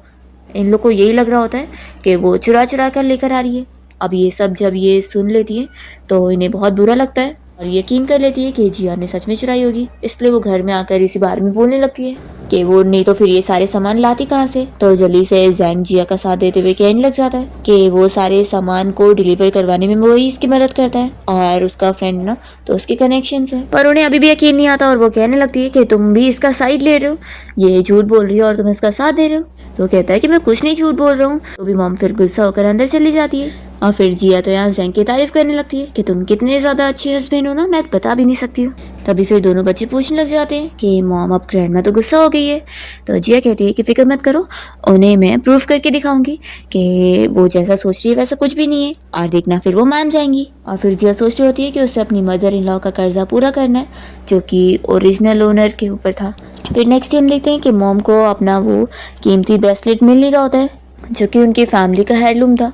इन लोग को यही लग रहा होता है कि वो चुरा चुरा कर लेकर आ रही है। अब ये सब जब ये सुन लेती है तो इन्हें बहुत बुरा लगता है और यकीन कर लेती है कि जिया ने सच में चुराई होगी। इसलिए वो घर में आकर इसी बारे में बोलने लगती है कि वो नहीं तो फिर ये सारे सामान लाती कहाँ से। तो जल्दी से जैंग जिया का साथ देते हुए कहने लग जाता है कि वो सारे सामान को डिलीवर करवाने में वही इसकी मदद करता है और उसका फ्रेंड ना तो उसके कनेक्शंस है। पर उन्हें अभी भी यकीन नहीं आता और वो कहने लगती है कि तुम भी इसका साइड ले रहे हो, ये झूठ बोल रही हो और तुम इसका साथ दे रहे हो। तो कहता है कि मैं कुछ नहीं झूठ बोल रहा हूँ। तो भी मॉम फिर गुस्सा होकर अंदर चली जाती है और फिर जिया तो यहाँ जैंग की तारीफ करने लगती है कि तुम कितने ज़्यादा अच्छे हस्बैंड हो ना, मैं बता भी नहीं सकती हूँ। तभी फिर दोनों बच्चे पूछने लग जाते हैं कि मॉम अब ग्रैंडमा तो गुस्सा हो गई है। तो जिया कहती है कि फिक्र मत करो, उन्हें मैं प्रूफ करके दिखाऊंगी कि वो जैसा सोच रही है वैसा कुछ भी नहीं है और देखना फिर वो मान जाएंगी। और फिर जिया सोच रही होती है कि उससे अपनी मदर इन लॉ का कर्जा पूरा करना है जो कि ओरिजिनल ओनर के ऊपर था। फिर नेक्स्ट टाइम देखते हैं कि मॉम को अपना वो कीमती ब्रेसलेट मिल नहीं रहा होता है जो कि उनकी फैमिली का हेirloom था।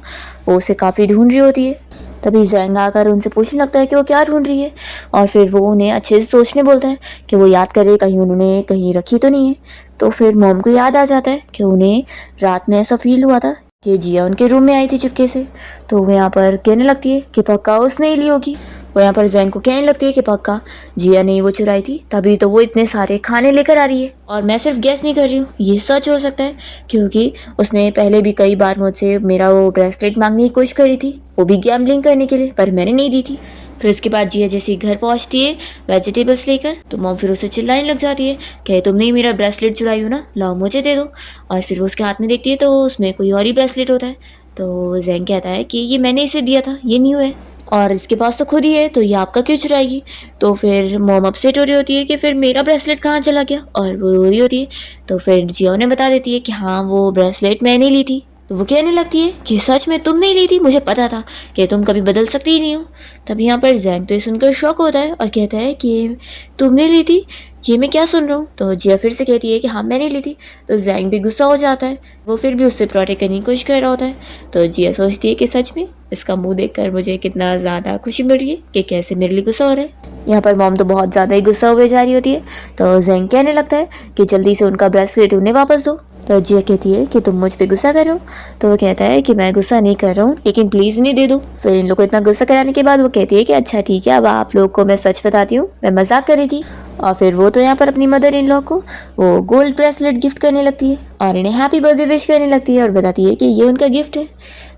वो उसे काफ़ी ढूंढ रही होती है। तभी जैंग आकर उनसे पूछने लगता है कि वो क्या ढूंढ रही है और फिर वो उन्हें अच्छे से सोचने बोलता है कि वो याद करे कहीं उन्होंने कहीं रखी तो नहीं है। तो फिर मॉम को याद आ जाता है कि उन्हें रात में ऐसा फील हुआ था कि जिया उनके रूम में आई थी चुपके से। तो वो यहाँ पर कहने लगती है कि पक्का उसने ही ली होगी। वो यहाँ पर जैंग को कहने लगती है कि पक्का जिया ने वो चुराई थी, तभी तो वो इतने सारे खाने लेकर आ रही है। और मैं सिर्फ गेस नहीं कर रही हूँ, ये सच हो सकता है क्योंकि उसने पहले भी कई बार मुझसे मेरा वो ब्रेसलेट मांगने की कोशिश करी थी, वो भी गैम्बलिंग करने के लिए, पर मैंने नहीं दी थी। फिर उसके बाद जिया जैसे घर पहुंचती है वेजिटेबल्स लेकर तो मॉम फिर उसे चिल्लाने लग जाती है कि तुमने ही मेरा ब्रेसलेट चुराई हो ना, लाओ मुझे दे दो। और फिर वो उसके हाथ में देखती है तो उसमें कोई और ही ब्रेसलेट होता है। तो जैंग कहता है कि ये मैंने इसे दिया था, ये न्यू है और इसके पास तो खुद ही है, तो ये आपका क्यों चुराएगी। तो फिर मॉम अपसेट हो रही होती है कि फिर मेरा ब्रेसलेट कहाँ चला गया और वो रो रही होती है। तो फिर जिया उन्हें बता देती है कि हाँ वो ब्रेसलेट मैंने ली थी। तो वो कहने लगती है कि सच में तुम नहीं ली थी, मुझे पता था कि तुम कभी बदल सकती ही नहीं हो। तब यहाँ पर जैंग तो ये सुनकर शॉक होता है और कहता है कि तुमने ली थी, ये मैं क्या सुन रहा हूँ। तो जिया फिर से कहती है कि हाँ मैंने ली थी। तो जैंग भी गुस्सा हो जाता है, वो फिर भी उससे प्रोटेक्ट करने की कोशिश कर रहा होता है। तो जिया सोचती है कि सच में इसका मुंह देखकर मुझे कितना ज़्यादा खुशी मिल रही है कि कैसे मेरे लिए गुस्सा हो रहा है। यहाँ पर मॉम तो बहुत ज़्यादा ही गुस्सा हुए जा रही होती है। तो जैंग कहने लगता है कि जल्दी से उनका ब्रेसलेट उन्हें वापस दो। तो जिया कहती है कि तुम मुझ पे गुस्सा कर रहे हो। तो वो कहता है कि मैं गुस्सा नहीं कर रहा हूँ, लेकिन प्लीज़ इन्हें दे दो। फिर इन लोग को इतना गुस्सा कराने के बाद वो कहती है कि अच्छा ठीक है, अब आप लोग को मैं सच बताती हूँ, मैं मजाक कर रही थी। और फिर वो तो यहाँ पर अपनी मदर इन लॉ को वो गोल्ड ब्रेसलेट गिफ्ट करने लगती है और इन्हें हैप्पी बर्थडे विश करने लगती है और बताती है कि ये उनका गिफ्ट है।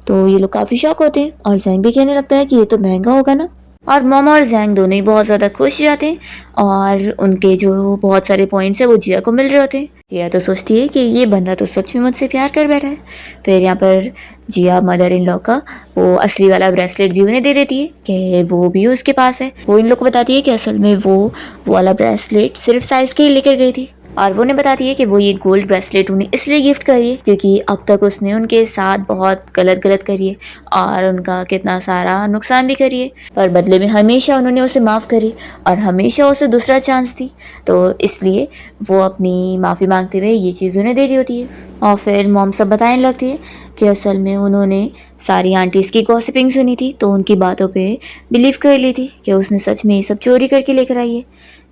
तो ये लोग काफ़ी शॉक होते हैं और जैंग भी कहने लगता है कि ये तो महंगा होगा ना। और मामा और जैंग दोनों ही बहुत ज़्यादा खुश हो जाते हैं और उनके जो बहुत सारे पॉइंट्स हैं वो जिया को मिल रहे होते हैं। जिया तो सोचती है कि ये बंदा तो सच में मुझसे प्यार कर बैठा है। फिर यहाँ पर जिया मदर इन लॉ का वो असली वाला ब्रेसलेट भी उन्हें दे देती है कि वो भी उसके पास है। वो इन लोग को बताती है कि असल में वो वाला ब्रेसलेट सिर्फ साइज़ के ही लेकर गई थी और वो उन्हें बताती है कि वो ये गोल्ड ब्रेसलेट उन्हें इसलिए गिफ्ट करी है क्योंकि अब तक उसने उनके साथ बहुत गलत करी है और उनका कितना सारा नुकसान भी करी है, पर बदले में हमेशा उन्होंने उसे माफ़ करी और हमेशा उसे दूसरा चांस दी। तो इसलिए वो अपनी माफ़ी मांगते हुए ये चीज़ उन्हें दे रही होती है। और फिर मॉम सब बताने लगती है कि असल में उन्होंने सारी आंटीज़ की गॉसिपिंग सुनी थी तो उनकी बातों पे बिलीव कर ली थी कि उसने सच में ये सब चोरी करके लेकर आई है।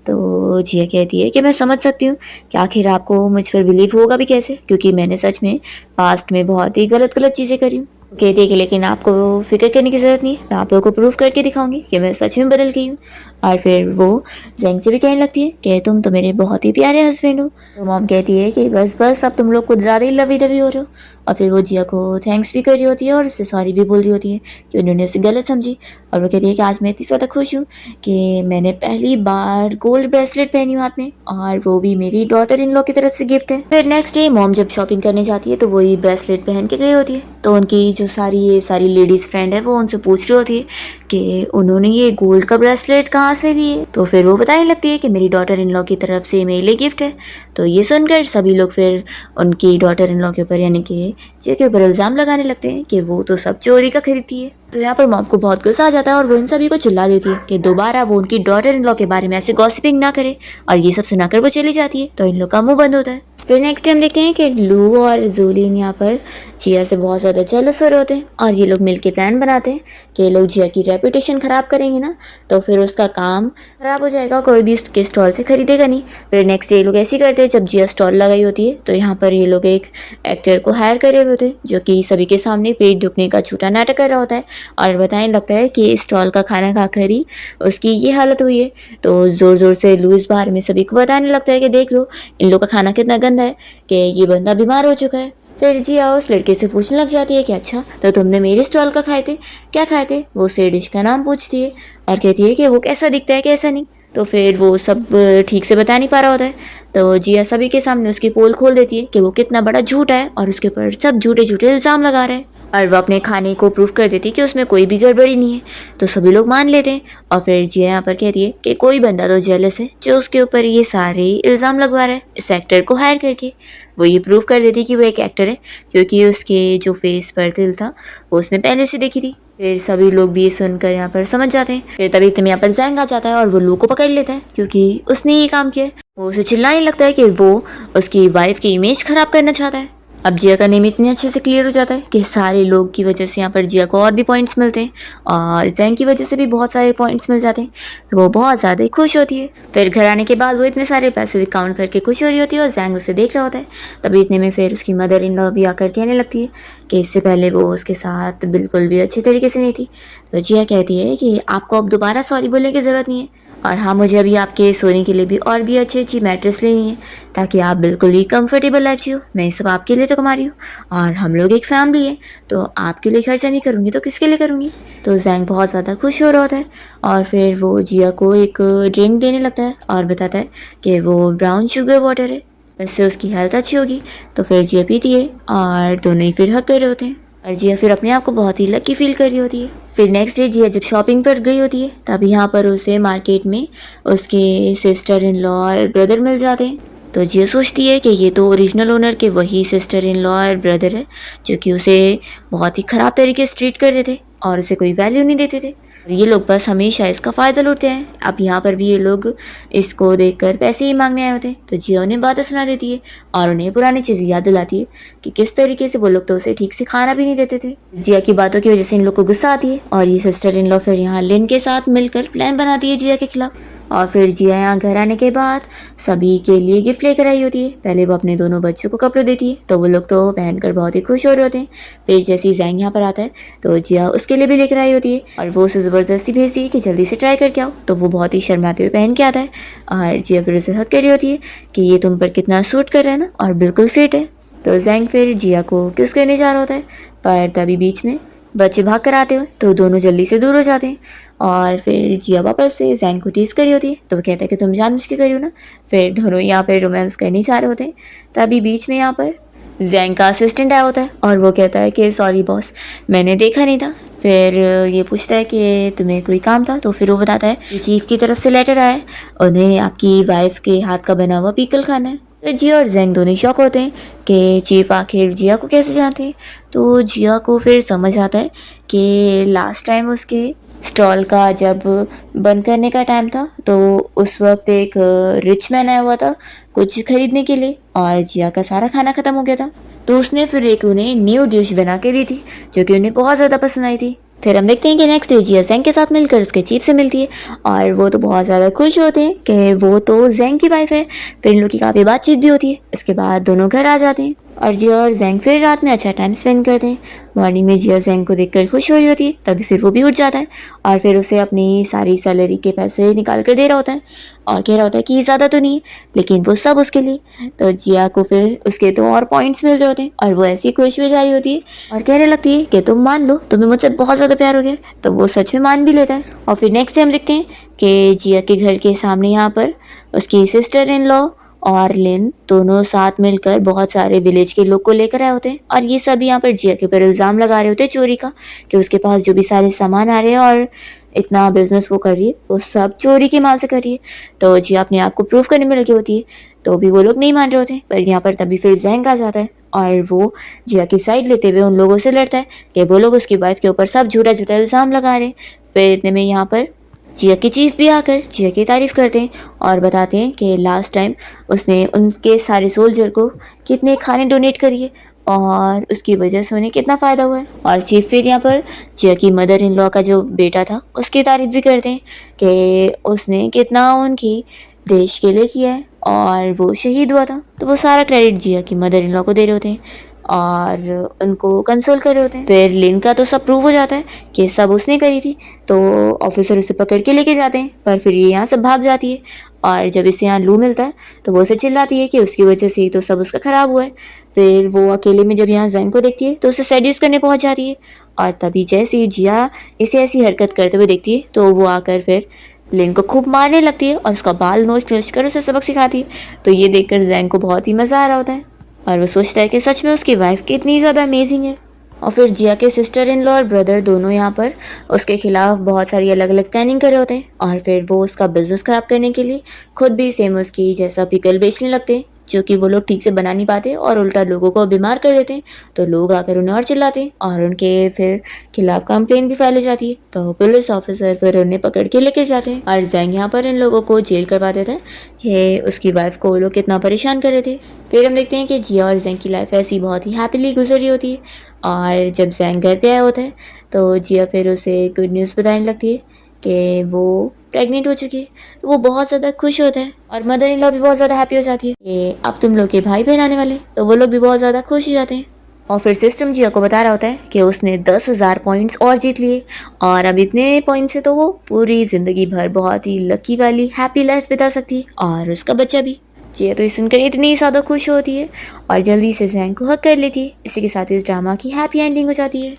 तो जिया कहती है कि मैं समझ सकती हूँ कि आखिर आपको मुझ पर बिलीव होगा भी कैसे, क्योंकि मैंने सच में पास्ट में बहुत ही गलत चीज़ें करी हूँ। कहती है कि लेकिन आपको फिक्र करने की ज़रूरत नहीं है, मैं आप लोगों को प्रूफ करके दिखाऊंगी कि मैं सच में बदल गई हूँ। और फिर वो जैंग से भी कहने लगती है कि तुम तो मेरे बहुत ही प्यारे हस्बैंड हो। तो मॉम कहती है कि बस अब तुम लोग कुछ ज़्यादा ही लवी दबी हो रहे हो। और फिर वो जिया को थैंक्स भी कर रही होती है और उससे सॉरी भी बोल रही होती है कि उन्होंने उसे गलत समझी। और वो कहती है कि आज मैं इतनी ज़्यादा खुश हूँ कि मैंने पहली बार गोल्ड ब्रेसलेट पहनी हूँ हाथ में और वो भी मेरी डॉटर इन लॉ की तरफ से गिफ्ट है। फिर नेक्स्ट डे मॉम जब शॉपिंग करने जाती है तो वही ब्रेसलेट पहन के गई होती है। तो उनकी जो सारी लेडीज़ फ्रेंड है वो उनसे पूछ रही होती है कि उन्होंने ये गोल्ड का ब्रेसलेट कहाँ से लिए। तो फिर वो बताने लगती है कि मेरी डॉटर इन लॉ की तरफ से मेरे लिए गिफ्ट है। तो ये सुनकर सभी लोग फिर उनकी डॉटर इन लॉ के ऊपर यानी कि जिया के ऊपर इल्ज़ाम लगाने लगते हैं कि वो तो सब चोरी का खरीदती है। तो यहाँ पर मॉम को बहुत गुस्सा आ जाता है और वो इन सभी को चिल्ला देती है कि दोबारा वो उनकी डॉटर इन लॉ के बारे में ऐसे गॉसिपिंग ना करे, और ये सब सुनाकर वो चली जाती है। तो इन लोग का मुंह बंद होता है। फिर नेक्स्ट टाइम देखते हैं कि लू और जोलिन यहाँ पर जिया से बहुत ज़्यादा जेलस हो रहे होते हैं और ये लोग मिलकर प्लान बनाते हैं कि ये लोग जिया की रेपुटेशन ख़राब करेंगे ना तो फिर उसका काम ख़राब हो जाएगा, कोई भी उसके स्टॉल से खरीदेगा नहीं। फिर नेक्स्ट डे ये लोग ऐसे ही करते हैं, जब जिया स्टॉल लगाई होती है तो यहाँ पर ये लोग एक एक्टर को हायर करे हुए होते हैं जो कि सभी के सामने पेट दुखने का झूठा नाटक कर रहा होता है और बताने लगता है कि स्टॉल का खाना खाकर ही उसकी ये हालत हुई है। तो ज़ोर ज़ोर से लू इस बारे में सभी को बताने लगता है कि देख लो इन लोग का खाना कितना गंदा है कि ये बंदा बीमार हो चुका है। फिर जिया उस लड़के से पूछने लग जाती है कि अच्छा तो तुमने मेरे स्टॉल का खाए थे, क्या खाए थे। वो उसे डिश का नाम पूछती है और कहती है कि वो कैसा दिखता है कैसा नहीं। तो फिर वो सब ठीक से बता नहीं पा रहा होता है। तो जिया सभी के सामने उसकी पोल खोल देती है कि वो कितना बड़ा झूठा है और उसके ऊपर सब झूठे झूठे इल्ज़ाम लगा रहे हैं, और वो अपने खाने को प्रूफ कर देती है कि उसमें कोई भी गड़बड़ी नहीं है। तो सभी लोग मान लेते हैं और फिर जिया यहाँ पर कहती है कि कोई बंदा तो जेलस है जो उसके ऊपर ये सारे इल्ज़ाम लगवा रहा है इस एक्टर को हायर करके। वो ये प्रूफ कर देती है कि वो एक एक्टर है क्योंकि उसके जो फेस पर तिल था वो उसने पहले से देखी थी। फिर सभी लोग भी ये सुनकर यहाँ पर समझ जाते हैं। फिर तभी यहाँ पर जैंग आ जाता है और वो लू को पकड़ लेता है क्योंकि उसने ये काम किया है। वो उसे चिल्लाने लगता है कि वो उसकी वाइफ की इमेज खराब करना चाहता है। अब जिया का नेम इतने अच्छे से क्लियर हो जाता है कि सारे लोग की वजह से यहाँ पर जिया को और भी पॉइंट्स मिलते हैं और जैंग की वजह से भी बहुत सारे पॉइंट्स मिल जाते हैं। तो वो बहुत ज़्यादा खुश होती है। फिर घर आने के बाद वो इतने सारे पैसे काउंट करके खुश हो रही होती है और जैंग उसे देख रहा होता है। तभी इतने में फिर उसकी मदर इन लॉ भी आकर कहने लगती है कि इससे पहले वो उसके साथ बिल्कुल भी अच्छी तरीके से नहीं थी। तो जिया कहती है कि आपको अब दोबारा सॉरी बोलने की ज़रूरत नहीं है, और हाँ मुझे अभी आपके सोने के लिए भी और भी अच्छी अच्छी मैट्रेस लेनी है ताकि आप बिल्कुल ही कंफर्टेबल लाइफ जियो। मैं ये सब आपके लिए तो कमा रही हूँ और हम लोग एक फैमिली है, तो आपके लिए खर्चा नहीं करूँगी तो किसके लिए करूँगी। तो जैंग बहुत ज़्यादा खुश हो रहा होता है और फिर वो जिया को एक ड्रिंक देने लगता है और बताता है कि वो ब्राउन शुगर वाटर है, वैसे उसकी हेल्थ अच्छी होगी। तो फिर जिया पीती है और दोनों ही फिर हक कर रहे होते हैं और जिया फिर अपने आप को बहुत ही लकी फील कर रही होती है। फिर नेक्स्ट डे जिया जब शॉपिंग पर गई होती है तब यहाँ पर उसे मार्केट में उसके सिस्टर इन लॉ और ब्रदर मिल जाते हैं। तो जिया सोचती है कि ये तो ओरिजिनल ओनर के वही सिस्टर इन लॉ और ब्रदर है जो कि उसे बहुत ही ख़राब तरीके से ट्रीट करते थे और उसे कोई वैल्यू नहीं देते थे। और ये लोग बस हमेशा इसका फ़ायदा लूटते हैं। अब यहाँ पर भी ये लोग इसको देखकर पैसे ही मांगने आए होते हैं। तो जिया उन्हें बातें सुना देती है और उन्हें पुरानी चीज़ें याद दिलाती है कि किस तरीके से वो लोग तो उसे ठीक से खाना भी नहीं देते थे। जिया की बातों की वजह से इन लोग को गुस्सा आती है और ये सिस्टर इन लॉ फिर यहाँ लिन के साथ मिलकर प्लान बनाती है जिया के खिलाफ। और फिर जिया यहाँ घर आने के बाद सभी के लिए गिफ्ट लेकर आई होती है। पहले वो अपने दोनों बच्चों को कपड़े देती है तो वो लोग तो पहनकर बहुत ही खुश हो रहे होते हैं। फिर जैसे ही जैंग यहाँ पर आता है तो जिया उसके लिए भी लेकर आई होती है और वो उसे ज़बरदस्ती भेजती है कि जल्दी से ट्राई करके आओ। तो वो बहुत ही शर्माते हुए पहन के आता है और जिया फिर उसे हक कर रही होती है कि ये तुम पर कितना सूट कर रहा है ना और बिल्कुल फिट है। तो जैंग फिर जिया को किस करने जा रहा होता है, पर तभी बीच में बच्चे भाग कर आते हुए तो दोनों जल्दी से दूर हो जाते हैं। और फिर जिया वापस से जैंग को टीज करी होती है तो वो कहता है कि तुम जानबूझ के करी हो ना। फिर दोनों यहाँ पर रोमांस करने जा रहे होते हैं। तभी बीच में यहाँ पर जैंग का असिस्टेंट आया होता है और वो कहता है कि सॉरी बॉस, मैंने देखा नहीं था। फिर ये पूछता है कि तुम्हें कोई काम था। तो फिर वो बताता है कि चीफ की तरफ से लेटर आया है, उन्हें आपकी वाइफ के हाथ का बना हुआ पीकल खाना है। तो जिया और जैंग दोनों शौक होते हैं कि चीफ आखिर जिया को कैसे जानते हैं। तो जिया को फिर समझ आता है कि लास्ट टाइम उसके स्टॉल का जब बंद करने का टाइम था तो उस वक्त एक रिच मैन आया हुआ था कुछ खरीदने के लिए और जिया का सारा खाना ख़त्म हो गया था। तो उसने फिर एक उन्हें न्यू डिश बना के दी थी जो कि उन्हें बहुत ज़्यादा पसंद आई थी। फिर हम देखते हैं कि नेक्स्ट डे जिया जैंग के साथ मिलकर उसके चीफ से मिलती है और वो तो बहुत ज़्यादा खुश होते हैं कि वो तो जैंग की वाइफ है। फिर इन लोग की काफ़ी बातचीत भी होती है। इसके बाद दोनों घर आ जाते हैं और जिया और जैंग फिर रात में अच्छा टाइम स्पेंड करते हैं। मॉर्निंग में जिया जैंग को देखकर खुश हो रही होती है, तभी फिर वो भी उठ जाता है और फिर उसे अपनी सारी सैलरी के पैसे निकाल कर दे रहा होता है और कह रहा होता है कि ज़्यादा तो नहीं है लेकिन वो सब उसके लिए। तो जिया को फिर उसके तो और पॉइंट्स मिल रहे होते हैं और वो ऐसी खुश हो जा रही होती है और कहने लगती है कि तुम मान लो तुम्हें मुझसे बहुत ज़्यादा प्यार हो गया। तो वो सच में मान भी लेता है। और फिर नेक्स्ट डे हम देखते हैं कि जिया के घर के सामने यहाँ पर उसकी सिस्टर इन लॉ और लिन दोनों साथ मिलकर बहुत सारे विलेज के लोग को लेकर आए होते हैं और ये सब यहाँ पर जिया के ऊपर इल्ज़ाम लगा रहे होते हैं चोरी का, कि उसके पास जो भी सारे सामान आ रहे हैं और इतना बिजनेस वो कर रही है वो सब चोरी के माल से कर रही है। तो जिया अपने आप को प्रूव करने में लगी होती है, तो भी वो लोग नहीं मान रहे होते। पर यहाँ पर तभी फिर जैंग आ जाता है और वो जिया की साइड लेते हुए उन लोगों से लड़ता है कि वो लोग उसकी वाइफ के ऊपर सब झूठा झूठा इल्ज़ाम लगा रहे हैं। फिर इतने में यहाँ पर जिया की चीफ भी आकर जिया की तारीफ करते हैं और बताते हैं कि लास्ट टाइम उसने उनके सारे सोल्जर को कितने खाने डोनेट करिए और उसकी वजह से उन्हें कितना फ़ायदा हुआ है। और चीफ फिर यहाँ पर जिया की मदर इन लॉ का जो बेटा था उसकी तारीफ भी करते हैं कि उसने कितना उनकी देश के लिए किया है और वो शहीद हुआ था। तो वो सारा क्रेडिट जिया की मदर इन लॉ को दे रहे होते हैं और उनको कंसोल कर रहे होते हैं। फिर लिन का तो सब प्रूव हो जाता है कि सब उसने करी थी, तो ऑफिसर उसे पकड़ के लेके जाते हैं। पर फिर ये यहाँ से भाग जाती है और जब इसे यहाँ लू मिलता है तो वो उसे चिल्लाती है कि उसकी वजह से ही तो सब उसका ख़राब हुआ है। फिर वो अकेले में जब यहाँ जैंग को देखती है तो उसे सेड्यूस करने पहुँच जाती है और तभी जैसे ही जिया इसे ऐसी हरकत करते हुए देखती है तो वो आकर फिर लिन को खूब मारने लगती है और उसका बाल नोच नोच कर उसे सबक सिखाती है। तो ये देखकर जैंग को बहुत ही मज़ा आ रहा होता है और वो सोचता है कि सच में उसकी वाइफ कितनी ज़्यादा अमेजिंग है। और फिर जिया के सिस्टर इन लॉ और ब्रदर दोनों यहाँ पर उसके खिलाफ बहुत सारी अलग अलग प्लानिंग कर रहे होते हैं और फिर वो उसका बिजनेस खराब करने के लिए खुद भी सेम उसकी जैसा पिकल बेचने लगते हैं, जो कि वो लोग ठीक से बना नहीं पाते और उल्टा लोगों को बीमार कर देते हैं। तो लोग आकर उन्हें और चिल्लाते हैं और उनके फिर खिलाफ कंप्लेन भी फैली जाती है। तो पुलिस ऑफिसर फिर उन्हें पकड़ के लेकर जाते हैं और जैंग यहाँ पर इन लोगों को जेल करवा देते हैं कि उसकी वाइफ को वो लोग कितना परेशान कर रहे थे। फिर हम देखते हैं कि जिया और जैंग की लाइफ ऐसी बहुत ही हैप्पीली गुजरी होती है और जब जैंग घर पे आया होता है तो जिया फिर उसे गुड न्यूज़ बताने लगती है कि वो प्रेग्नेंट हो चुकी है। तो वो बहुत ज़्यादा खुश होता है और मदर इन लॉ भी बहुत ज़्यादा हैप्पी हो जाती है कि अब तुम लोग के भाई बहन आने वाले, तो वो लोग भी बहुत ज़्यादा खुश हो जाते हैं। और फिर सिस्टम जिया को बता रहा होता है कि उसने 10,000 पॉइंट्स और जीत लिए और अब इतने पॉइंट्स से तो वो पूरी ज़िंदगी भर बहुत ही लकी वाली हैप्पी लाइफ बिता सकती है और उसका बच्चा भी। जिया तो ये सुनकर इतनी ज़्यादा खुश होती है और जल्दी से जैंग को हक कर लेती है। इसी के साथ इस ड्रामा की हैप्पी एंडिंग हो जाती है।